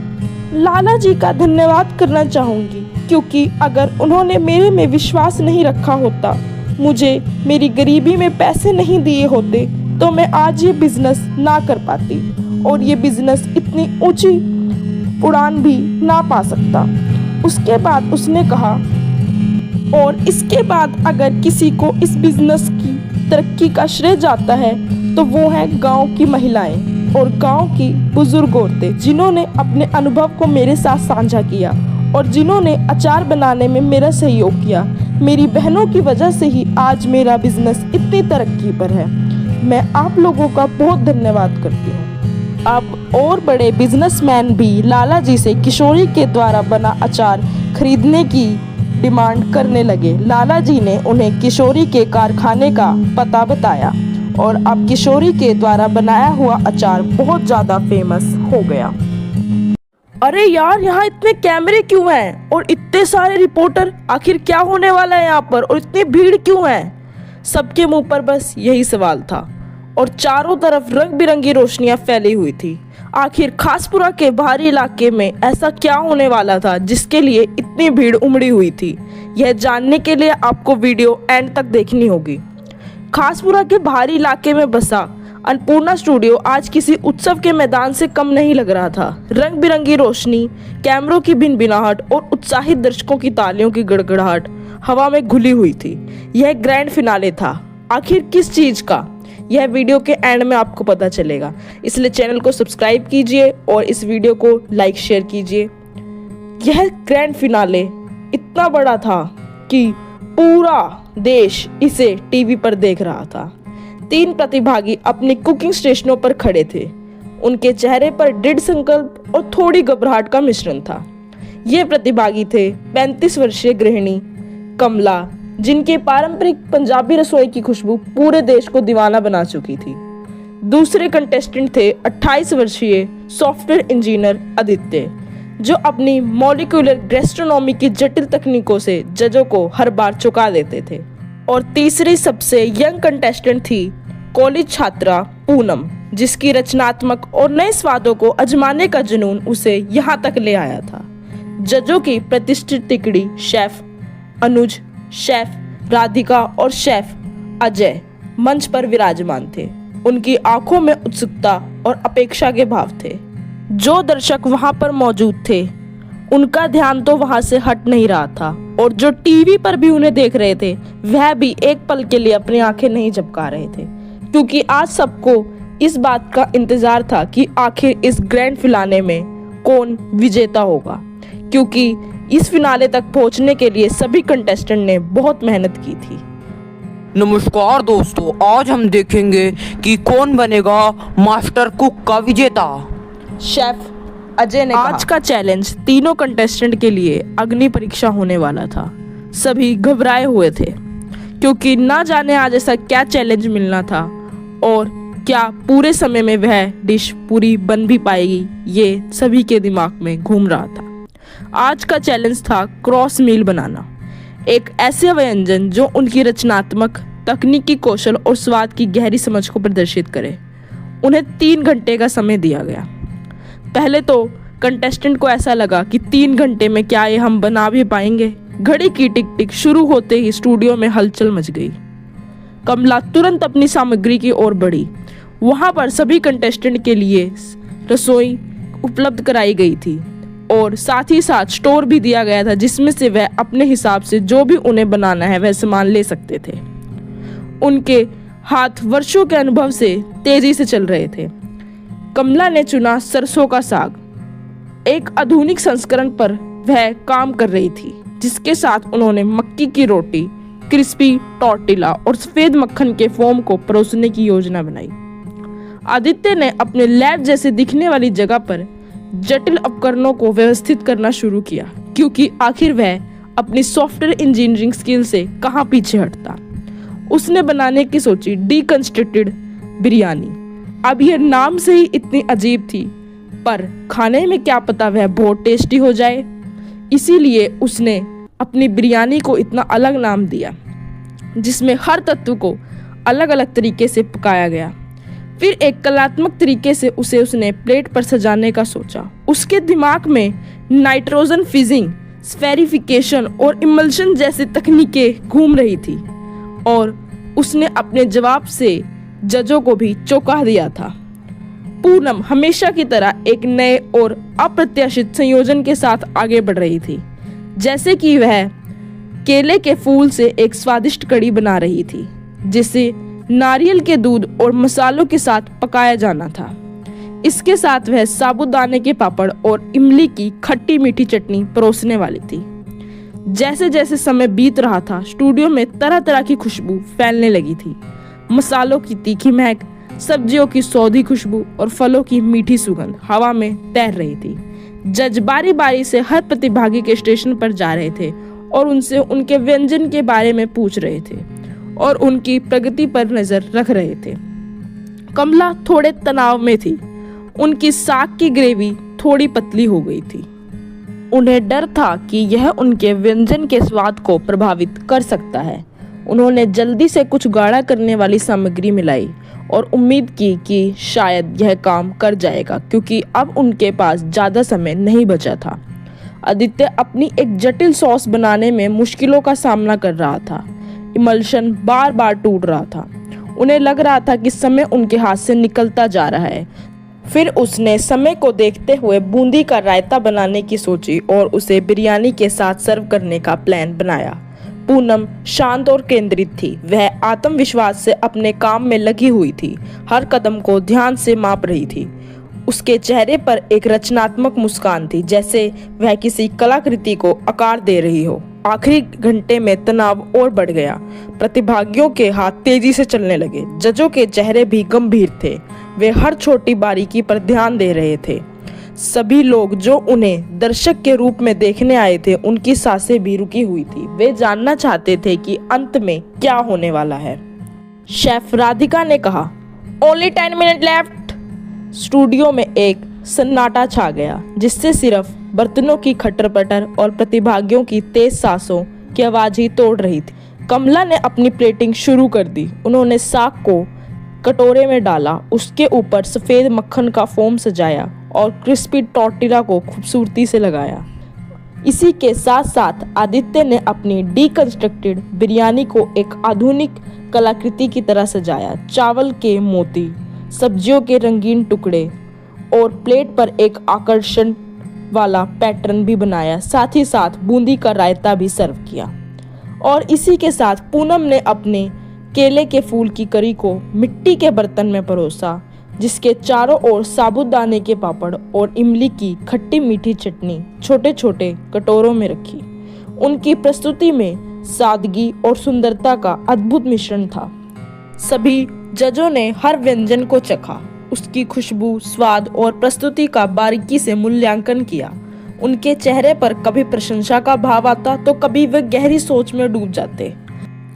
लाला जी का धन्यवाद करना चाहूँगी, क्योंकि अगर उन्होंने मेरे में विश्वास नहीं रखा होता, मुझे मेरी गरीबी में पैसे नहीं दिए होते, तो मैं आज ये बिजनेस ना कर पाती और ये बिजनेस इतनी ऊंची उड़ान भी ना पा सकता। उसके बाद उसने कहा, और इसके बाद अगर किसी को इस बिजनेस की तरक्की का श्रेय जाता है तो वो है गांव की महिलाएं और गांव की बुजुर्ग औरतें, जिन्होंने अपने अनुभव को मेरे साथ साझा किया और जिन्होंने अचार बनाने में मेरा सहयोग किया। मेरी बहनों की वजह से ही आज मेरा बिजनेस इतनी तरक्की पर है। मैं आप लोगों का बहुत धन्यवाद करती हूँ। अब और बड़े बिजनेसमैन भी लाला जी से किशोरी के द्वारा बना अचार खरीदने की डिमांड करने लगे। लाला जी ने उन्हें किशोरी के कारखाने का पता बताया और अब किशोरी के द्वारा बनाया हुआ अचार बहुत ज़्यादा फेमस हो गया। अरे यार, यहाँ इतने कैमरे क्यों हैं और इतने सारे रिपोर्टर? आखिर क्या होने वाला है यहाँ पर और इतनी भीड़ क्यों है? सबके मुंह पर बस यही सवाल था और चारों तरफ रंग बिरंगी रोशनियां फैली हुई थी। आखिर खासपुरा के बाहरी इलाके में ऐसा क्या होने वाला था जिसके लिए इतनी भीड़ उमड़ी हुई थी? यह जानने के लिए आपको वीडियो एंड तक देखनी होगी। खासपुरा के बाहरी इलाके में बसा अन्नपूर्णा स्टूडियो आज किसी उत्सव के मैदान से कम नहीं लग रहा था। रंग बिरंगी रोशनी, कैमरों की भिनभिनाहट और उत्साहित दर्शकों की तालियों की गड़गड़ाहट हवा में घुली हुई थी। यह ग्रैंड फिनाले था। आखिर किस चीज का? यह वीडियो के एंड में आपको पता चलेगा, इसलिए चैनल को सब्सक्राइब कीजिए और इस वीडियो को लाइक शेयर कीजिए। यह ग्रैंड फिनाले इतना बड़ा था कि पूरा देश इसे टीवी पर देख रहा था। 3 प्रतिभागी अपनी कुकिंग स्टेशनों पर खड़े थे। उनके चेहरे पर दृढ़ संकल्प और थोड़ी घबराहट का मिश्रण था। ये प्रतिभागी थे 35 वर्षीय गृहिणी कमला, जिनके पारंपरिक पंजाबी रसोई की खुशबू पूरे देश को दीवाना बना चुकी थी। दूसरे कंटेस्टेंट थे 28 वर्षीय सॉफ्टवेयर इंजीनियर आदित्य, जो अपनी मॉलिक्यूलर गैस्ट्रोनॉमी की जटिल तकनीकों से जजों को हर बार चौंका देते थे। और तीसरी सबसे यंग कंटेस्टेंट थी कॉलेज छात्रा पूनम, जिसकी रचनात्मक और नए स्वादों को आजमाने का जुनून उसे यहाँ तक ले आया था। जजों की प्रतिष्ठित तिकड़ी शेफ अनुज, शेफ राधिका और शेफ अजय मंच पर विराजमान थे। उनकी आंखों में उत्सुकता और अपेक्षा के भाव थे। जो दर्शक वहां पर मौजूद थे, उनका ध्यान तो वहां से हट नहीं रहा था और जो टीवी पर भी उन्हें देख रहे थे, वह भी एक पल के लिए अपनी आंखें नहीं झपका रहे थे, क्योंकि आज सबको इस बात का इंतजार था कि आखिर इस ग्रैंड फिनाले में कौन विजेता होगा, क्योंकि इस फिनाले तक पहुंचने के लिए सभी कंटेस्टेंट ने बहुत मेहनत की थी।
नमस्कार दोस्तों, आज हम देखेंगे कि कौन बनेगा मास्टर कुक का विजेता।
शेफ अजय ने आज का चैलेंज तीनों कंटेस्टेंट के लिए अग्नि परीक्षा होने वाला था। सभी घबराए हुए थे, क्योंकि ना जाने आज ऐसा क्या चैलेंज मिलना था और क्या पूरे समय में वह डिश पूरी बन भी पाएगी, ये सभी के दिमाग में घूम रहा था। आज का चैलेंज था क्रॉस मील बनाना, एक ऐसे व्यंजन जो उनकी रचनात्मक, तकनीकी कौशल और स्वाद की गहरी समझ को प्रदर्शित करे। उन्हें 3 घंटे का समय दिया गया। पहले तो कंटेस्टेंट को ऐसा लगा कि 3 घंटे में क्या ये हम बना भी पाएंगे। घड़ी की टिक टिक शुरू होते ही स्टूडियो में हलचल मच गई। कमला तुरंत अपनी सामग्री की ओर बढ़ी। वहां पर सभी कंटेस्टेंट के लिए रसोई उपलब्ध कराई गई थी और साथ ही साथ स्टोर भी दिया गया था, जिसमें से वह अपने हिसाब से जो भी उन्हें बनाना है वह सामान ले सकते थे। उनके हाथ वर्षों के अनुभव से तेजी से चल रहे थे। कमला ने चुना सरसों का साग। एक आधुनिक संस्करण पर वह काम कर रही थी, जिसके साथ उन्होंने मक्की की रोटी, क्रिस्पी टॉर्टिला और सफेद मक्खन के फोम को परोसने की योजना बनाई। आदित्य ने अपने लैब जैसे दिखने वाली जगह पर जटिल उपकरणों को व्यवस्थित करना शुरू किया, क्योंकि आखिर वह अपनी सॉफ्टवेयर इंजीनियरिंग स्किल से कहाँ पीछे हटता। उसने बनाने की सोची डीकंस्ट्रक्टेड बिरयानी। अब यह नाम से ही इतनी अजीब थी, पर खाने में क्या पता वह बहुत टेस्टी हो जाए। इसीलिए उसने अपनी बिरयानी को इतना अलग नाम दिया, जिसमें हर तत्व को अलग अलग तरीके से पकाया गया। फिर एक कलात्मक तरीके से उसने प्लेट पर सजाने का सोचा। उसके दिमाग में नाइट्रोजन फिजिंग, स्फेरिफिकेशन और इमल्शन जैसी तकनीकें घूम रही थी, और उसने अपने जवाब से जजों को भी चौंका दिया था। पूनम हमेशा की तरह एक नए और अप्रत्याशित संयोजन के साथ आगे बढ़ रही थी, जैसे कि वह केले के फूल से एक स्वादिष्ट कड़ी बना रही थी, जिसे नारियल के दूध और मसालों के साथ पकाया जाना था। इसके साथ वह साबूदाने के पापड़ और इमली की खट्टी मीठी चटनी परोसने वाली थी। जैसे जैसे समय बीत रहा था, स्टूडियो में तरह तरह की खुशबू फैलने लगी थी। मसालों की तीखी महक, सब्जियों की सौंधी खुशबू और फलों की मीठी सुगंध हवा में तैर रही थी। जज बारी बारी से हर प्रतिभागी के स्टेशन पर जा रहे थे और उनसे उनके व्यंजन के बारे में पूछ रहे थे और उनकी प्रगति पर नजर रख रहे थे। कमला थोड़े तनाव में थी। उनकी साग की ग्रेवी थोड़ी पतली हो गई थी। उन्हें डर था कि यह उनके व्यंजन के स्वाद को प्रभावित कर सकता है। उन्होंने जल्दी से कुछ गाढ़ा करने वाली सामग्री मिलाई और उम्मीद की कि शायद यह काम कर जाएगा, क्योंकि अब उनके पास ज़्यादा समय नहीं बचा था। आदित्य अपनी एक जटिल सॉस बनाने में मुश्किलों का सामना कर रहा था। इमल्शन बार बार टूट रहा था। उन्हें लग रहा था कि समय उनके हाथ से निकलता जा रहा है। फिर उसने समय को देखते हुए बूंदी का रायता बनाने की सोची और उसे बिरयानी के साथ सर्व करने का प्लान बनाया। पूनम शांत और केंद्रित थी। वह आत्मविश्वास से अपने काम में लगी हुई थी, हर कदम को ध्यान से माप रही थी। उसके चेहरे पर एक रचनात्मक मुस्कान थी, जैसे वह किसी कलाकृति को आकार दे रही हो। आखिरी घंटे में तनाव और बढ़ गया। प्रतिभागियों के हाथ तेजी से चलने लगे। जजों के चेहरे भी गंभीर थे। वे हर छोटी बारीकी पर ध्यान दे रहे थे। सभी लोग जो उन्हें दर्शक के रूप में देखने आए थे, उनकी सांसें भी रुकी हुई थी। वे जानना चाहते थे कि अंत में क्या होने वाला है। शेफ राधिका ने कहा, "Only 10 minutes left." स्टूडियो में एक सन्नाटा छा गया, जिससे सिर्फ बर्तनों की खटर-पटर और प्रतिभागियों की तेज सांसों की आवाज ही तोड़ रही थी। कमला ने अपनी प्लेटिंग शुरू कर दी। उन्होंने साग को कटोरे में डाला, उसके ऊपर सफ़ेद मक्खन का फोम सजाया और क्रिस्पी टॉर्टिला को खूबसूरती से लगाया। इसी के साथ साथ आदित्य ने अपनी डीकंस्ट्रक्टेड बिरयानी को एक आधुनिक कलाकृति की तरह सजाया। चावल के मोती, सब्जियों के रंगीन टुकड़े और प्लेट पर एक आकर्षण वाला पैटर्न भी बनाया। साथ ही साथ बूंदी का रायता भी सर्व किया। और इसी के साथ पूनम ने अपने केले के फूल की करी को मिट्टी के बर्तन में परोसा, जिसके चारों ओर साबूदाने के पापड़ और इमली की खट्टी मीठी चटनी छोटे छोटे कटोरों में रखी। उनकी प्रस्तुति में सादगी और सुंदरता का अद्भुत मिश्रण था। सभी जजों ने हर व्यंजन को चखा, उसकी खुशबू, स्वाद और प्रस्तुति का बारीकी से मूल्यांकन किया। उनके चेहरे पर कभी प्रशंसा का भाव आता तो कभी वे गहरी सोच में डूब जाते।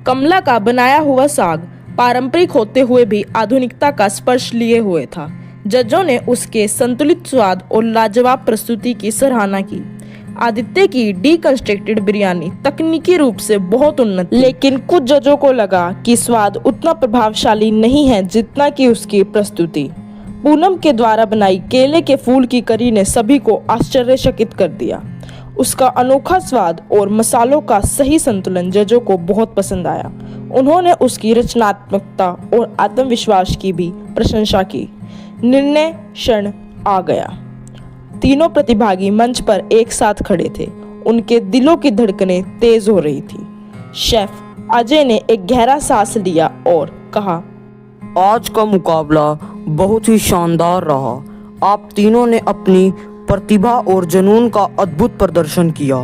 कमला का बनाया हुआ साग पारंपरिक होते हुए भी आधुनिकता का स्पर्श लिए हुए था। जजों ने उसके संतुलित स्वाद और लाजवाब प्रस्तुति की सराहना की। आदित्य की डीकंस्ट्रक्टेड बिरयानी तकनीकी रूप से बहुत उन्नत, लेकिन कुछ जजों को लगा कि स्वाद उतना प्रभावशाली नहीं है जितना कि उसकी प्रस्तुति। पूनम के द्वारा बनाई केले के फूल की करी ने सभी को आश्चर्यचकित कर दिया। उसका अनोखा स्वाद और मसालों का सही संतुलन जजों को बहुत पसंद आया। उन्होंने उसकी रचनात्मकता और आत्मविश्वास की भी प्रशंसा की। निर्णय क्षण आ गया। तीनों प्रतिभागी मंच पर एक साथ खड़े थे। उनके दिलों की धड़कनें तेज हो रही थी। शेफ अजय ने एक गहरा सांस लिया और कहा,
आज का मुकाबला बहुत ही शानदार रहा। आप तीनों ने अपनी प्रतिभा और जुनून का अद्भुत प्रदर्शन किया।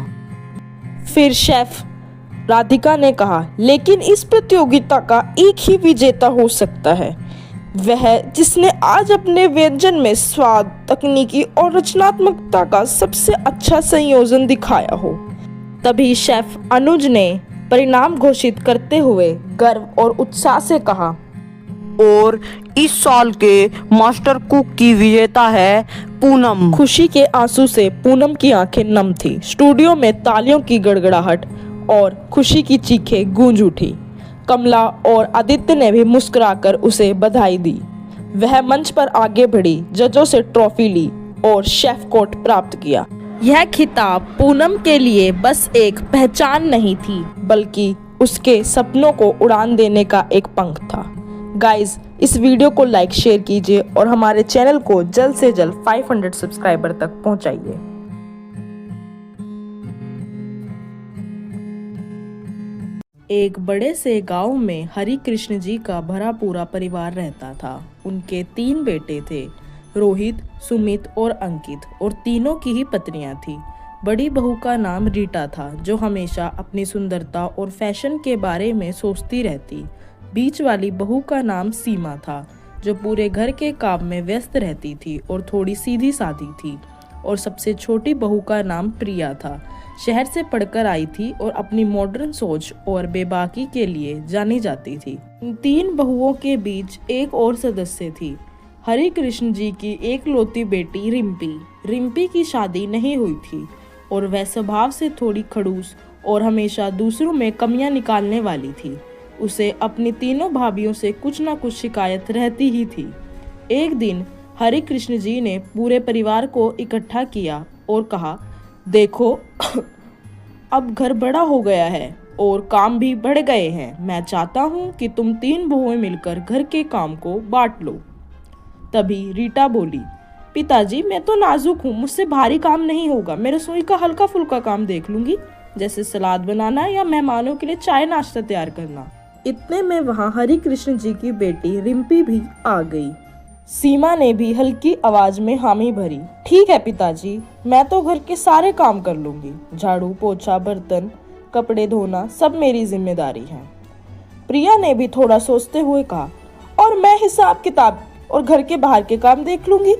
फिर शेफ राधिका ने कहा, लेकिन इस प्रतियोगिता का एक ही विजेता हो सकता है, वह जिसने आज अपने व्यंजन में स्वाद, तकनीकी और रचनात्मकता का सबसे अच्छा संयोजन दिखाया हो। तभी शेफ अनुज ने परिणाम घोषित करते हुए गर्व और उत्साह से कहा,
और इस साल के मास्टर कुक की विजेता है पूनम।
खुशी के आंसू से पूनम की आंखें नम थी। स्टूडियो में तालियों की गड़गड़ाहट और खुशी की चीखें गूंज उठी। कमला और आदित्य ने भी मुस्कुराकर उसे बधाई दी। वह मंच पर आगे बढ़ी, जजों से ट्रॉफी ली और शेफ कोट प्राप्त किया। यह खिताब पूनम के लिए बस एक पहचान नहीं थी, बल्कि उसके सपनों को उड़ान देने का एक पंख था। गाइज, इस वीडियो को लाइक शेयर कीजिए और हमारे चैनल को जल्द से जल्द 500 सब्सक्राइबर तक पहुंचाइए। एक बड़े से गांव में हरि कृष्ण जी का भरा पूरा परिवार रहता था। उनके 3 बेटे थे, रोहित, सुमित और अंकित, और तीनों की ही पत्नियां थी। बड़ी बहू का नाम रीटा था, जो हमेशा अपनी सुंदरता और फैशन के बारे में सोचती रहती। बीच वाली बहू का नाम सीमा था, जो पूरे घर के काम में व्यस्त रहती थी और थोड़ी सीधी सादी थी। और सबसे छोटी बहू का नाम प्रिया था। शहर से पढ़कर आई थी और अपनी मॉडर्न सोच और बेबाकी के लिए जानी जाती थी। इन 3 बहुओं के बीच एक और सदस्य थी, हरि कृष्ण जी की एकलौती बेटी रिम्पी। रिम्पी की शादी नहीं हुई थी और वह स्वभाव से थोड़ी खड़ूस और हमेशा दूसरों में कमियां निकालने वाली थी। उसे अपनी तीनों भाभियों से कुछ ना कुछ शिकायत रहती ही थी। एक दिन हरि कृष्ण जी ने पूरे परिवार को इकट्ठा किया और कहा, देखो अब घर बड़ा हो गया है और काम भी बढ़ गए हैं। मैं चाहता हूँ कि तुम 3 बहुएं मिलकर घर के काम को बांट लो। तभी रीटा बोली, पिताजी मैं तो नाजुक हूँ, मुझसे भारी काम नहीं होगा। मैं रसोई का हल्का फुल्का काम देख लूंगी, जैसे सलाद बनाना या मेहमानों के लिए चाय नाश्ता तैयार करना। इतने में वहाँ हरि कृष्ण जी की बेटी रिम्पी भी आ गई। सीमा ने भी हल्की आवाज में हामी भरी, ठीक है पिताजी, मैं तो घर के सारे काम कर लूंगी। झाड़ू, पोछा, बर्तन, कपड़े धोना सब मेरी जिम्मेदारी है। प्रिया ने भी थोड़ा सोचते हुए कहा, और मैं हिसाब किताब और घर के बाहर के काम देख लूंगी।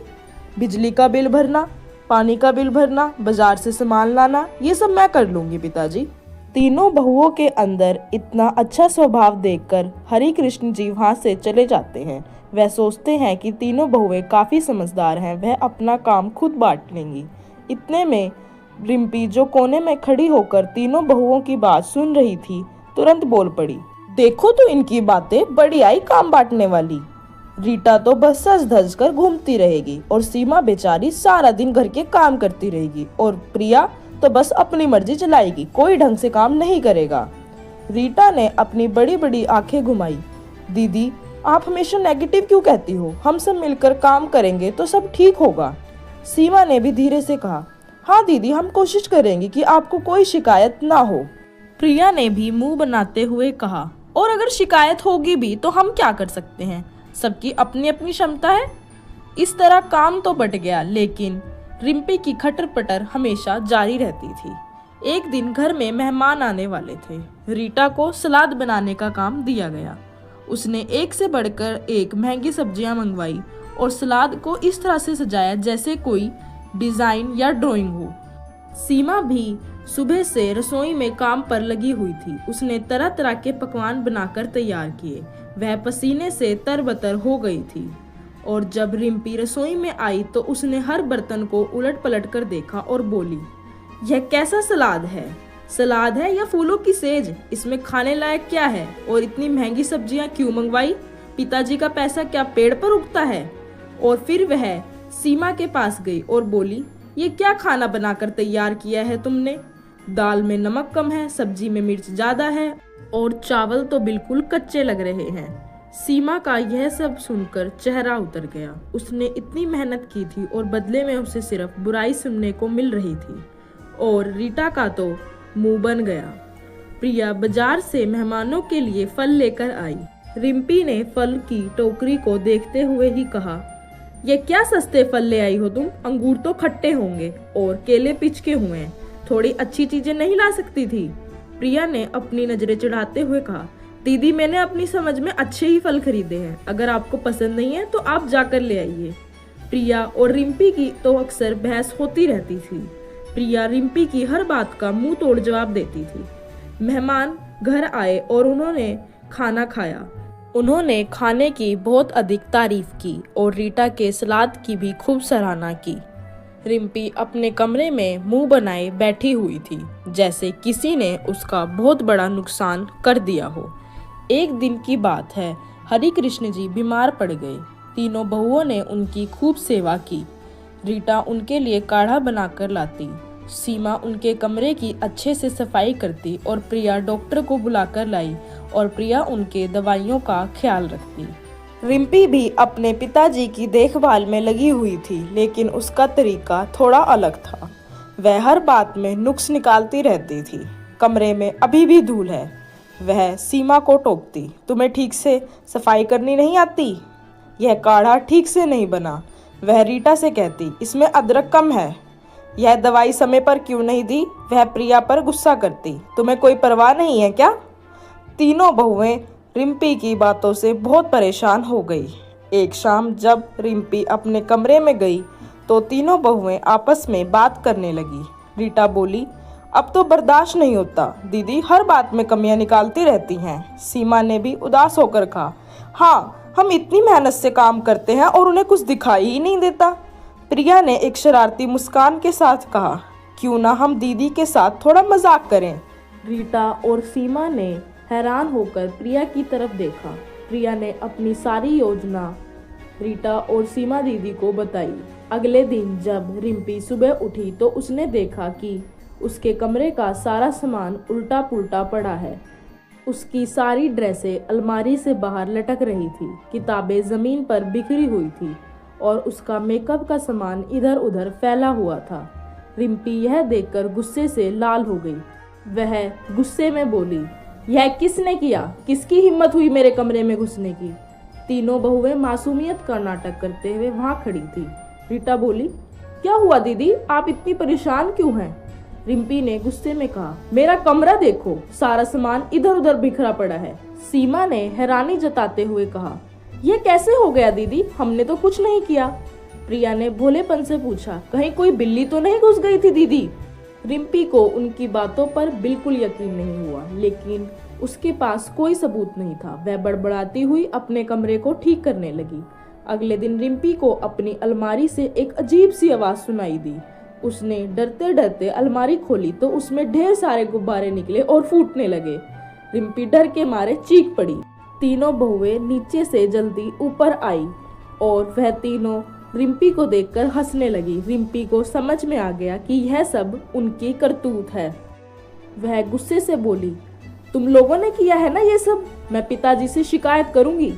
बिजली का बिल भरना, पानी का बिल भरना, बाजार से सामान लाना, ये सब मैं कर लूंगी पिताजी। तीनों बहुओं के अंदर इतना अच्छा स्वभाव देखकर हरि कृष्ण जी वहां से चले जाते हैं। वह सोचते हैं कि तीनों बहुएं काफी समझदार हैं, वह अपना काम खुद बांट लेंगी। इतने में रिम्पी, जो कोने में खड़ी होकर तीनों बहुओं की बात सुन रही थी, तुरंत बोल पड़ी, देखो तो इनकी बातें, बड़ी आई काम बांटने वाली। रीटा तो बस सज धज कर घूमती रहेगी और सीमा बेचारी सारा दिन घर के काम करती रहेगी और प्रिया तो बस अपनी मर्जी चलाएगी, कोई ढंग से काम नहीं करेगा। रीटा ने अपनी बड़ी बड़ी आंखें घुमाई, दीदी आप हमेशा नेगेटिव क्यों कहती हो? हम सब मिलकर काम करेंगे तो सब ठीक होगा। सीमा ने भी धीरे से कहा, हाँ दीदी, हम कोशिश करेंगे कि आपको कोई शिकायत ना हो। प्रिया ने भी मुंह बनाते हुए कहा, और अगर शिकायत होगी भी तो हम क्या कर सकते हैं, सबकी अपनी अपनी क्षमता है। इस तरह काम तो बट गया, लेकिन रिम्पी की खटर पटर हमेशा जारी रहती थी। एक दिन घर में मेहमान आने वाले थे। रीटा को सलाद बनाने का काम दिया गया। उसने एक से बढ़कर एक महंगी सब्जियां मंगवाई और सलाद को इस तरह से सजाया जैसे कोई डिजाइन या ड्राइंग हो। सीमा भी सुबह से रसोई में काम पर लगी हुई थी। उसने तरह तरह के पकवान बनाकर तैयार किए। वह पसीने से तरबतर हो गई थी और जब रिम्पी रसोई में आई तो उसने हर बर्तन को उलट पलट कर देखा और बोली, यह कैसा सलाद है? सलाद है या फूलों की सेज? इसमें खाने लायक क्या है? और इतनी महंगी सब्जियां क्यों मंगवाई? पिताजी का पैसा क्या पेड़ पर उगता है? और फिर वह सीमा के पास गई और बोली, ये क्या खाना बनाकर तैयार किया है तुमने? दाल में नमक कम है, सब्जी में मिर्च ज्यादा है और चावल तो बिल्कुल कच्चे लग रहे हैं। सीमा का यह सब सुनकर चेहरा उतर गया। उसने इतनी मेहनत की थी और बदले में उसे सिर्फ बुराई सुनने को मिल रही थी और रीटा का तो मुंह बन गया। प्रिया बाजार से मेहमानों के लिए फल लेकर आई। रिम्पी ने फल की टोकरी को देखते हुए ही कहा, ये क्या सस्ते फल ले आई हो तुम? अंगूर तो खट्टे होंगे और केले पिचके हुए हैं। थोड़ी अच्छी चीजें नहीं ला सकती थी? प्रिया ने अपनी नजरें चढ़ाते हुए कहा। दीदी, मैंने अपनी समझ में अच्छे ही फल खरीदे हैं। अगर आपको पसंद नहीं है तो आप जाकर ले आइए। प्रिया और रिम्पी की तो अक्सर बहस होती रहती थी। प्रिया रिम्पी की हर बात का मुंह तोड़ जवाब देती थी। मेहमान घर आए और उन्होंने खाना खाया। उन्होंने खाने की बहुत अधिक तारीफ की और रीटा के सलाद की भी खूब सराहना की। रिम्पी अपने कमरे में मुंह बनाए बैठी हुई थी, जैसे किसी ने उसका बहुत बड़ा नुकसान कर दिया हो। एक दिन की बात है, हरि कृष्ण जी बीमार पड़ गए। तीनों बहुओं ने उनकी खूब सेवा की। रीटा उनके लिए काढ़ा बनाकर लाती, सीमा उनके कमरे की अच्छे से सफाई करती और प्रिया डॉक्टर को बुलाकर लाई और प्रिया उनके दवाइयों का ख्याल रखती। रिम्पी भी अपने पिताजी की देखभाल में लगी हुई थी, लेकिन उसका तरीका थोड़ा अलग था। वह हर बात में नुक्स निकालती रहती थी। कमरे में अभी भी धूल है। वह सीमा को टोकती, तुम्हें ठीक से सफाई करनी नहीं आती? यह काढ़ा ठीक से नहीं बना। वह रीटा से कहती, इसमें अदरक कम है। यह दवाई समय पर क्यों नहीं दी? वह प्रिया पर गुस्सा करती, तुम्हें कोई परवाह नहीं है क्या? तीनों बहुएं रिम्पी की बातों से बहुत परेशान हो गई। एक शाम जब रिम्पी अपने कमरे में गई तो तीनों बहुएं आपस में बात करने लगी। रीटा बोली, अब तो बर्दाश्त नहीं होता, दीदी हर बात में कमियां निकालती रहती हैं। सीमा ने भी उदास होकर कहा, हाँ, हम इतनी मेहनत से काम करते हैं और उन्हें कुछ दिखाई ही नहीं देता। प्रिया ने एक शरारती मुस्कान के साथ कहा, क्यों ना हम दीदी के साथ थोड़ा मजाक करें। रीटा और सीमा ने हैरान होकर प्रिया की तरफ देखा। प्रिया ने अपनी सारी योजना रीटा और सीमा दीदी को बताई। अगले दिन जब रिम्पी सुबह उठी तो उसने देखा कि उसके कमरे का सारा सामान उल्टा पुल्टा पड़ा है। उसकी सारी ड्रेसें अलमारी से बाहर लटक रही थी, किताबें जमीन पर बिखरी हुई थी और उसका मेकअप का सामान इधर उधर फैला हुआ था। रिम्पी यह देखकर गुस्से से लाल हो गई। वह गुस्से में बोली, यह किसने किया? किसकी हिम्मत हुई मेरे कमरे में घुसने की? तीनों बहुएं मासूमियत का नाटक करते हुए वहां खड़ी थी। रीटा बोली, क्या हुआ दीदी, आप इतनी परेशान क्यों हैं? रिम्पी ने गुस्से में कहा, मेरा कमरा देखो, सारा सामान इधर उधर बिखरा पड़ा है। सीमा ने हैरानी जताते हुए कहा, यह कैसे हो गया दीदी, हमने तो कुछ नहीं किया। प्रिया ने भोलेपन से पूछा, कहीं कोई बिल्ली तो नहीं घुस गई थी दीदी? रिम्पी को उनकी बातों पर बिल्कुल यकीन नहीं हुआ, लेकिन उसके पास कोई सबूत नहीं था। वह बड़बड़ाती हुई अपने कमरे को ठीक करने लगी। अगले दिन रिम्पी को अपनी अलमारी से एक अजीब सी आवाज सुनाई दी। उसने डरते डरते अलमारी खोली तो उसमें ढेर सारे गुब्बारे निकले और फूटने लगे। रिम्पी डर के मारे चीख पड़ी। तीनों बहुएं नीचे से जल्दी ऊपर आई और वह तीनों रिम्पी को देखकर हंसने लगी। रिम्पी को समझ में आ गया कि यह सब उनकी करतूत है। वह गुस्से से बोली, तुम लोगों ने किया है ना ये सब, मैं पिताजी से शिकायत करूंगी।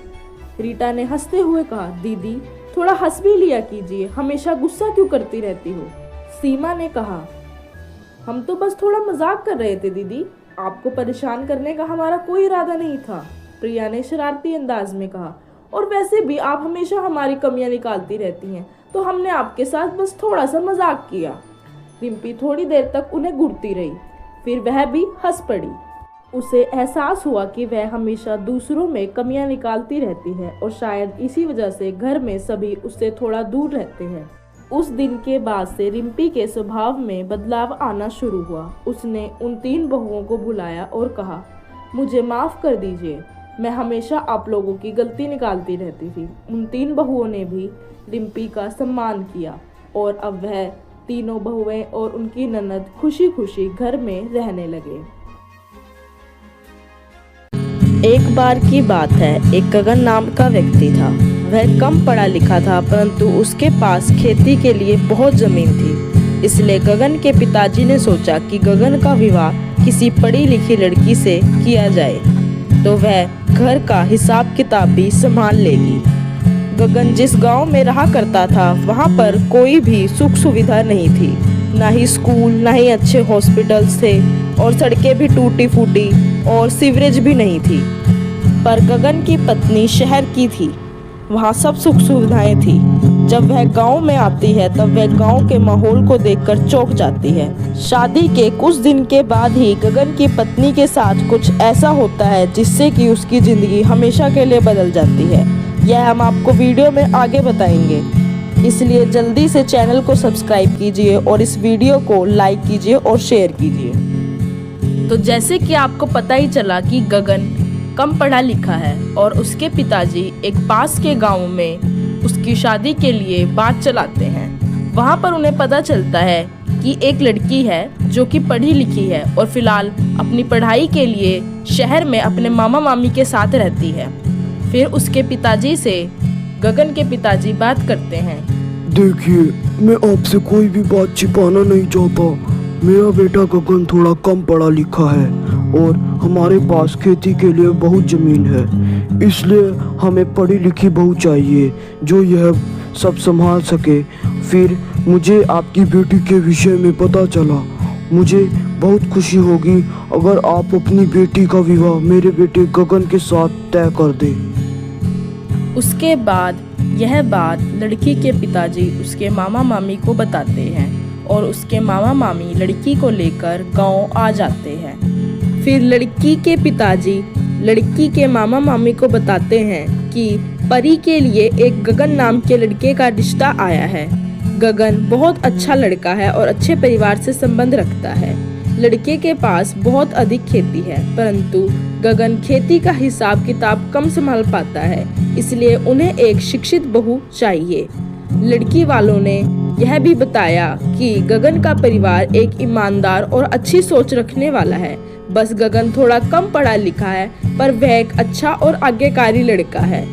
रीटा ने हंसते हुए कहा, दीदी थोड़ा हंस भी लिया कीजिए, हमेशा गुस्सा क्यों करती रहती हो? सीमा ने कहा, हम तो बस थोड़ा मजाक कर रहे थे दीदी, आपको परेशान करने का हमारा कोई इरादा नहीं था। प्रिया ने शरारती अंदाज में कहा, और वैसे भी आप हमेशा हमारी कमियां निकालती रहती हैं, तो हमने आपके साथ बस थोड़ा सा मजाक किया। रिम्पी थोड़ी देर तक उन्हें घूरती रही, फिर वह भी हंस पड़ी। उसे एहसास हुआ कि वह हमेशा दूसरों में कमियां निकालती रहती है और शायद इसी वजह से घर में सभी उससे थोड़ा दूर रहते हैं। उस दिन के बाद से रिम्पी के स्वभाव में बदलाव आना शुरू हुआ। उसने उन तीन बहुओं को बुलाया और कहा, मुझे माफ़ कर दीजिए, मैं हमेशा आप लोगों की गलती निकालती रहती थी। उन तीन बहुओं ने भी रिम्पी का सम्मान किया और अब वह तीनों बहुएं और उनकी ननद खुशी खुशी घर में रहने लगे। एक बार की बात है, एक गगन नाम का व्यक्ति था। वह कम पढ़ा लिखा था, परंतु उसके पास खेती के लिए बहुत जमीन थी। इसलिए गगन के पिताजी ने सोचा कि गगन का विवाह किसी पढ़ी लिखी लड़की से किया जाए, तो वह घर का हिसाब किताब भी संभाल लेगी। गगन जिस गांव में रहा करता था, वहां पर कोई भी सुख सुविधा नहीं थी, ना ही स्कूल, ना ही अच्छे हॉस्पिटल्स थे और सड़कें भी टूटी फूटी और सीवरेज भी नहीं थी। पर गगन की पत्नी शहर की थी, वहाँ सब सुख सुविधाएं थी। जब वह गांव में आती है तब वह गांव के माहौल को देखकर चौंक जाती है। शादी के कुछ दिन के बाद ही गगन की पत्नी के साथ कुछ ऐसा होता है जिससे कि उसकी ज़िंदगी हमेशा के लिए बदल जाती है। यह हम आपको वीडियो में आगे बताएंगे, इसलिए जल्दी से चैनल को सब्सक्राइब कीजिए और इस वीडियो को लाइक कीजिए और शेयर कीजिए। तो जैसे कि आपको पता ही चला कि गगन कम पढ़ा लिखा है और उसके पिताजी एक पास के गांव में उसकी शादी के लिए बात चलाते हैं। वहां पर उन्हें पता चलता है कि एक लड़की है जो कि पढ़ी लिखी है और फिलहाल अपनी पढ़ाई के लिए शहर में अपने मामा मामी के साथ रहती है। फिर उसके पिताजी से गगन के पिताजी बात करते हैं।
देखिए, मैं आपसे कोई भी बात छिपाना नहीं चाहता। मेरा बेटा गगन थोड़ा कम पढ़ा लिखा है और हमारे पास खेती के लिए बहुत ज़मीन है, इसलिए हमें पढ़ी लिखी बहू चाहिए जो यह सब संभाल सके। फिर मुझे आपकी बेटी के विषय में पता चला। मुझे बहुत खुशी होगी अगर आप अपनी बेटी का विवाह मेरे बेटे गगन के साथ तय कर दें।
उसके बाद यह बात लड़की के पिताजी उसके मामा मामी को बताते हैं और उसके मामा मामी लड़की को लेकर गांव आ जाते हैं। फिर लड़की के पिताजी लड़की के मामा मामी को बताते हैं कि परी के लिए एक गगन नाम के लड़के का रिश्ता आया है। गगन बहुत अच्छा लड़का है और अच्छे परिवार से संबंध रखता है। लड़के के पास बहुत अधिक खेती है, परंतु गगन खेती का हिसाब किताब कम संभाल पाता है, इसलिए उन्हें एक शिक्षित बहू चाहिए। लड़की वालों ने यह भी बताया कि गगन का परिवार एक ईमानदार और अच्छी सोच रखने वाला है। बस गगन थोड़ा कम पढ़ा लिखा है, पर वह एक अच्छा और आज्ञाकारी लड़का है।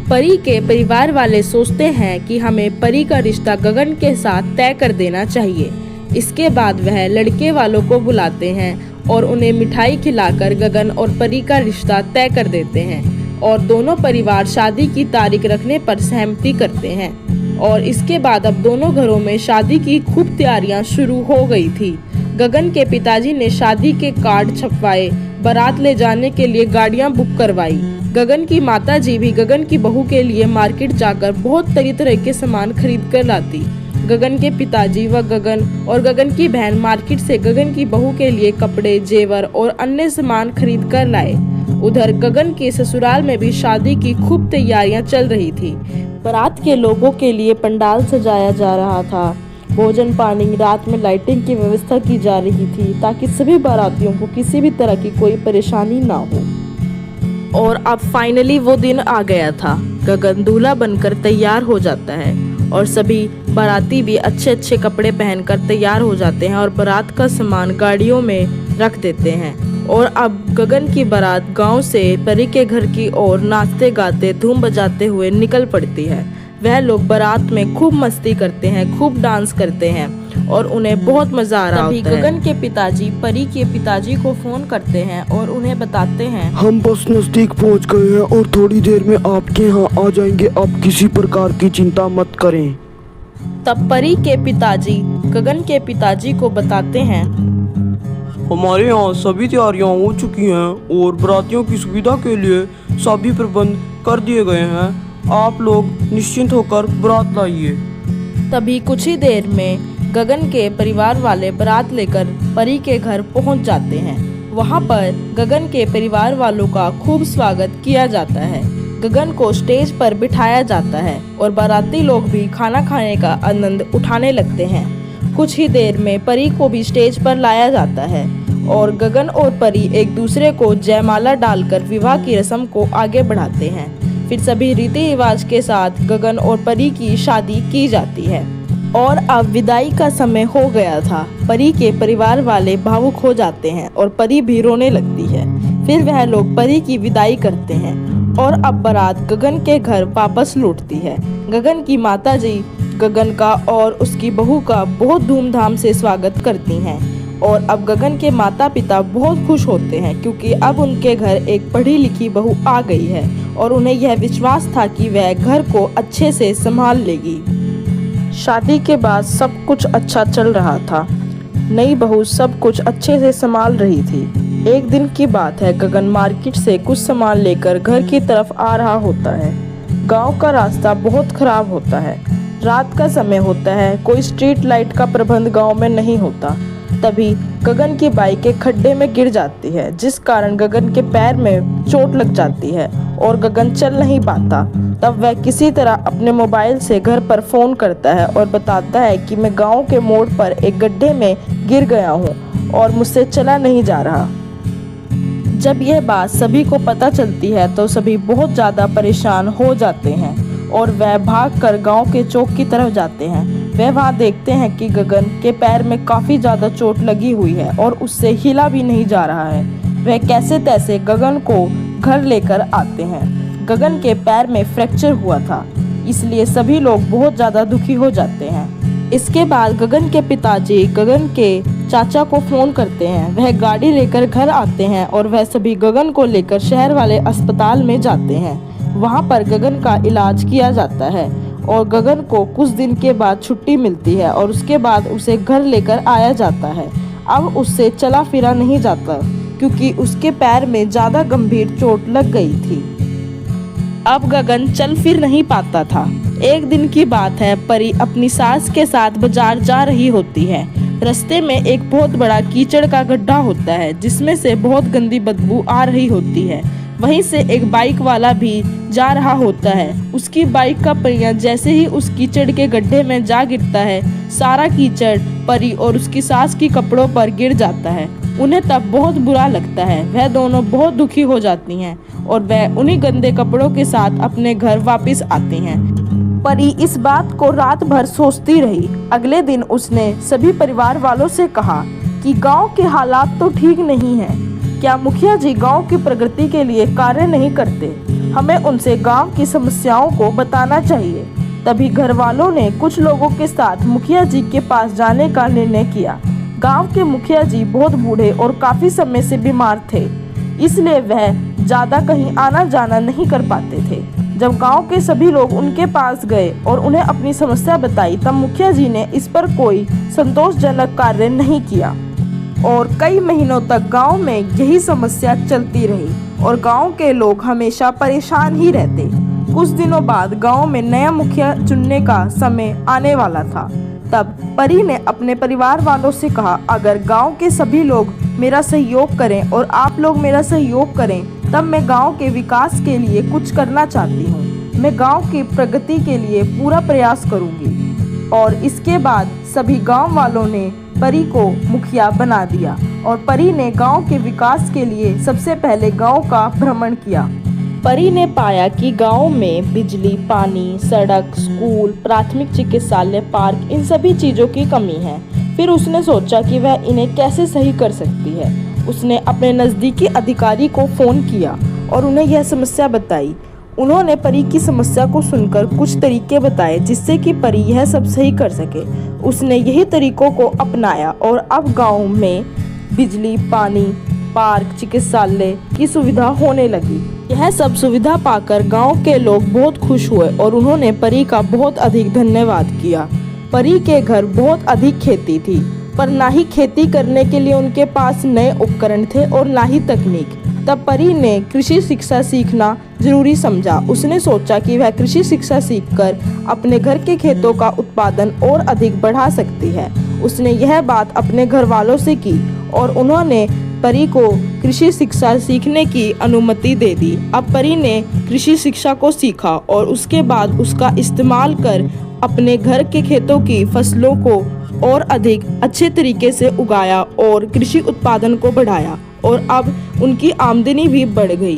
परी के परिवार वाले सोचते हैं कि हमें परी का रिश्ता गगन के साथ तय कर देना चाहिए। इसके बाद वह लड़के वालों को बुलाते हैं और उन्हें मिठाई खिलाकर गगन और परी का रिश्ता तय कर देते हैं और दोनों परिवार शादी की तारीख रखने पर सहमति करते हैं। और इसके बाद अब दोनों घरों में शादी की खूब तैयारियां शुरू हो गई थी। गगन के पिताजी ने शादी के कार्ड छपवाए, बारात ले जाने के लिए गाड़ियां बुक करवाई। गगन की माताजी भी गगन की बहू के लिए मार्केट जाकर बहुत तरह तरह के सामान खरीद कर लाती। गगन के पिताजी व गगन और गगन की बहन मार्केट से गगन की बहू के लिए कपड़े, जेवर और अन्य सामान खरीद कर लाए। उधर गगन के ससुराल में भी शादी की खूब तैयारियां चल रही थी। बारात के लोगों के लिए पंडाल सजाया जा रहा था। भोजन पानी, रात में लाइटिंग की व्यवस्था की जा रही थी ताकि सभी बारातियों को किसी भी तरह की कोई परेशानी ना हो। और अब फाइनली वो दिन आ गया था। गगन दूल्हा बनकर तैयार हो जाता है और सभी बाराती भी अच्छे अच्छे कपड़े पहनकर तैयार हो जाते हैं और बारात का सामान गाड़ियों में रख देते हैं। और अब गगन की बारात गांव से परी के घर की ओर नाचते गाते धूम बजाते हुए निकल पड़ती है। वह लोग बारात में खूब मस्ती करते हैं, खूब डांस करते हैं और उन्हें बहुत मजा आ रहा होता है। गगन के पिताजी परी के पिताजी को फोन करते हैं और उन्हें बताते हैं,
हम बस नजदीक पहुंच गए हैं और थोड़ी देर में आपके यहाँ आ जाएंगे। आप किसी प्रकार की चिंता मत करें।
तब परी के पिताजी गगन के पिताजी को बताते हैं,
हमारे यहाँ सभी तैयारियां हो चुकी हैं और बारातियों की सुविधा के लिए सभी प्रबंध कर दिए गए हैं। आप लोग निश्चिंत होकर बारात लाइए।
तभी कुछ ही देर में गगन के परिवार वाले बारात लेकर परी के घर पहुंच जाते हैं। वहां पर गगन के परिवार वालों का खूब स्वागत किया जाता है। गगन को स्टेज पर बिठाया जाता है और बाराती लोग भी खाना खाने का आनंद उठाने लगते हैं। कुछ ही देर में परी को भी स्टेज पर लाया जाता है और गगन और परी एक दूसरे को जयमाला डालकर विवाह की रस्म को आगे बढ़ाते हैं। फिर सभी रीति रिवाज के साथ गगन और परी की शादी की जाती है। और अब विदाई का समय हो गया था। परी के परिवार वाले भावुक हो जाते हैं और परी भी रोने लगती है। फिर वह लोग परी की विदाई करते हैं और अब बारात गगन के घर वापस लौटती है। गगन की माताजी गगन का और उसकी बहू का बहुत धूमधाम से स्वागत करती हैं और अब गगन के माता पिता बहुत खुश होते हैं क्योंकि अब उनके घर एक पढ़ी लिखी बहू आ गई है और उन्हें यह विश्वास था कि वह घर को अच्छे से संभाल लेगी। शादी के बाद सब कुछ अच्छा चल रहा था। नई बहू सब कुछ अच्छे से संभाल रही थी। एक दिन की बात है, गगन मार्केट से कुछ सामान लेकर घर की तरफ आ रहा होता है। गांव का रास्ता बहुत खराब होता है। रात का समय होता है, कोई स्ट्रीट लाइट का प्रबंध गांव में नहीं होता। तभी गगन की बाइक एक खड्डे में गिर जाती है, जिस कारण गगन के पैर में चोट लग जाती है और गगन चल नहीं पाता। तब वह किसी तरह अपने मोबाइल से घर पर फ़ोन करता है और बताता है कि मैं गांव के मोड़ पर एक गड्ढे में गिर गया हूं और मुझसे चला नहीं जा रहा। जब यह बात सभी को पता चलती है तो सभी बहुत ज़्यादा परेशान हो जाते हैं और वह भागकर गांव के चौक की तरफ जाते हैं। वह वहाँ देखते हैं कि गगन के पैर में काफ़ी ज़्यादा चोट लगी हुई है और उससे हिला भी नहीं जा रहा है। वह कैसे तैसे गगन को घर लेकर आते हैं। गगन के पैर में फ्रैक्चर हुआ था, इसलिए सभी लोग बहुत ज़्यादा दुखी हो जाते हैं। इसके बाद गगन के पिताजी गगन के चाचा को फ़ोन करते हैं। वह गाड़ी लेकर घर आते हैं और वह सभी गगन को लेकर शहर वाले अस्पताल में जाते हैं। वहाँ पर गगन का इलाज किया जाता है और गगन को कुछ दिन के बाद छुट्टी मिलती है और उसके बाद उसे घर लेकर आया जाता है। अब उससे चला फिरा नहीं जाता क्योंकि उसके पैर में ज़्यादा गंभीर चोट लग गई थी। अब गगन चल फिर नहीं पाता था। एक दिन की बात है, परी अपनी सास के साथ बाजार जा रही होती है। रास्ते में एक बहुत बड़ा कीचड़ का गड्ढा होता है जिसमें से बहुत गंदी बदबू आ रही होती है। वहीं से एक बाइक वाला भी जा रहा होता है। उसकी बाइक का पहिया जैसे ही उस कीचड़ के गड्ढे में जा गिरता है, सारा कीचड़ परी और उसकी सास की कपड़ों पर गिर जाता है। उन्हें तब बहुत बुरा लगता है। वह दोनों बहुत दुखी हो जाती हैं और वह उन्हीं गंदे कपड़ों के साथ अपने घर वापस आती हैं। परी इस बात को रात भर सोचती रही। अगले दिन उसने सभी परिवार वालों से कहा कि गांव के हालात तो ठीक नहीं हैं। क्या मुखिया जी गांव की प्रगति के लिए कार्य नहीं करते? हमें उनसे गांव की समस्याओं को बताना चाहिए। तभी घर वालों ने कुछ लोगों के साथ मुखिया जी के पास जाने का निर्णय किया। गांव के मुखिया जी बहुत बूढ़े और काफी समय से बीमार थे, इसलिए वह ज्यादा कहीं आना जाना नहीं कर पाते थे। जब गांव के सभी लोग उनके पास गए और उन्हें अपनी समस्या बताई, तब मुखिया जी ने इस पर कोई संतोषजनक कार्य नहीं किया और कई महीनों तक गांव में यही समस्या चलती रही और गांव के लोग हमेशा परेशान ही रहते। कुछ दिनों बाद गांव में नया मुखिया चुनने का समय आने वाला था। तब परी ने अपने परिवार वालों से कहा, अगर गांव के सभी लोग मेरा सहयोग करें और आप लोग मेरा सहयोग करें, तब मैं गांव के विकास के लिए कुछ करना चाहती हूं। मैं गांव की प्रगति के लिए पूरा प्रयास करूंगी। और इसके बाद सभी गांव वालों ने परी को मुखिया बना दिया और परी ने गांव के विकास के लिए सबसे पहले गांव का भ्रमण किया। परी ने पाया कि गांव में बिजली, पानी, सड़क, स्कूल, प्राथमिक चिकित्सालय, पार्क, इन सभी चीज़ों की कमी है। फिर उसने सोचा कि वह इन्हें कैसे सही कर सकती है। उसने अपने नज़दीकी अधिकारी को फ़ोन किया और उन्हें यह समस्या बताई। उन्होंने परी की समस्या को सुनकर कुछ तरीके बताए जिससे कि परी यह सब सही कर सके। उसने यही तरीकों को अपनाया और अब गांव में बिजली, पानी, पार्क, चिकित्सालय की सुविधा होने लगी। यह सब सुविधा पाकर गांव के लोग बहुत खुश हुए और उन्होंने परी का बहुत अधिक धन्यवाद किया। परी के घर बहुत अधिक खेती थी, पर ना ही खेती करने के लिए उनके पास नए उपकरण थे और ना ही तकनीक। तब परी ने कृषि शिक्षा सीखना जरूरी समझा। उसने सोचा कि वह कृषि शिक्षा सीखकर अपने घर के खेतों का उत्पादन और अधिक बढ़ा सकती है। उसने यह बात अपने घर वालों से की और उन्होंने परी को कृषि शिक्षा सीखने की अनुमति दे दी। अब परी ने कृषि शिक्षा को सीखा और उसके बाद उसका इस्तेमाल कर अपने घर के खेतों की फसलों को और अधिक अच्छे तरीके से उगाया और कृषि उत्पादन को बढ़ाया और अब उनकी आमदनी भी बढ़ गई।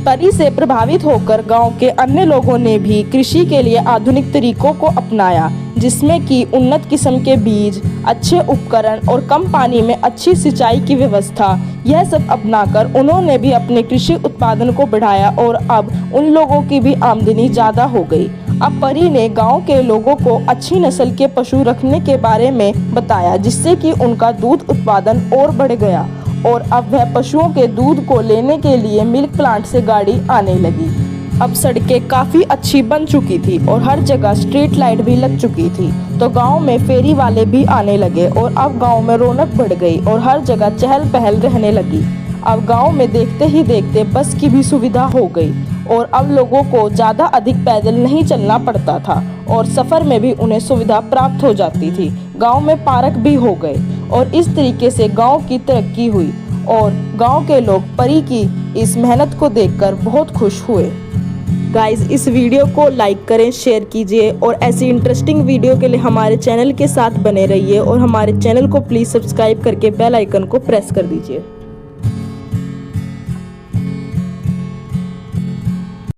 परी से प्रभावित होकर गांव के अन्य लोगों ने भी कृषि के लिए आधुनिक तरीकों को अपनाया, जिसमें कि उन्नत किस्म के बीज, अच्छे उपकरण और कम पानी में अच्छी सिंचाई की व्यवस्था। यह सब अपनाकर उन्होंने भी अपने कृषि उत्पादन को बढ़ाया और अब उन लोगों की भी आमदनी ज़्यादा हो गई। अब परी ने गांव के लोगों को अच्छी नस्ल के पशु रखने के बारे में बताया, जिससे कि उनका दूध उत्पादन और बढ़ गया और अब वह पशुओं के दूध को लेने के लिए मिल्क प्लांट से गाड़ी आने लगी। अब सड़कें काफ़ी अच्छी बन चुकी थी और हर जगह स्ट्रीट लाइट भी लग चुकी थी, तो गांव में फेरी वाले भी आने लगे और अब गांव में रौनक बढ़ गई और हर जगह चहल पहल रहने लगी। अब गांव में देखते ही देखते बस की भी सुविधा हो गई और अब लोगों को ज़्यादा अधिक पैदल नहीं चलना पड़ता था और सफ़र में भी उन्हें सुविधा प्राप्त हो जाती थी। गांव में पार्क भी हो गए और इस तरीके से गांव की तरक्की हुई और गांव के लोग परी की इस मेहनत को देखकर बहुत खुश हुए। गाइस, इस वीडियो को लाइक करें, शेयर कीजिए और ऐसी इंटरेस्टिंग वीडियो के लिए हमारे चैनल के साथ बने रहिए और हमारे चैनल को प्लीज़ सब्सक्राइब करके बेल आइकन को प्रेस कर दीजिए।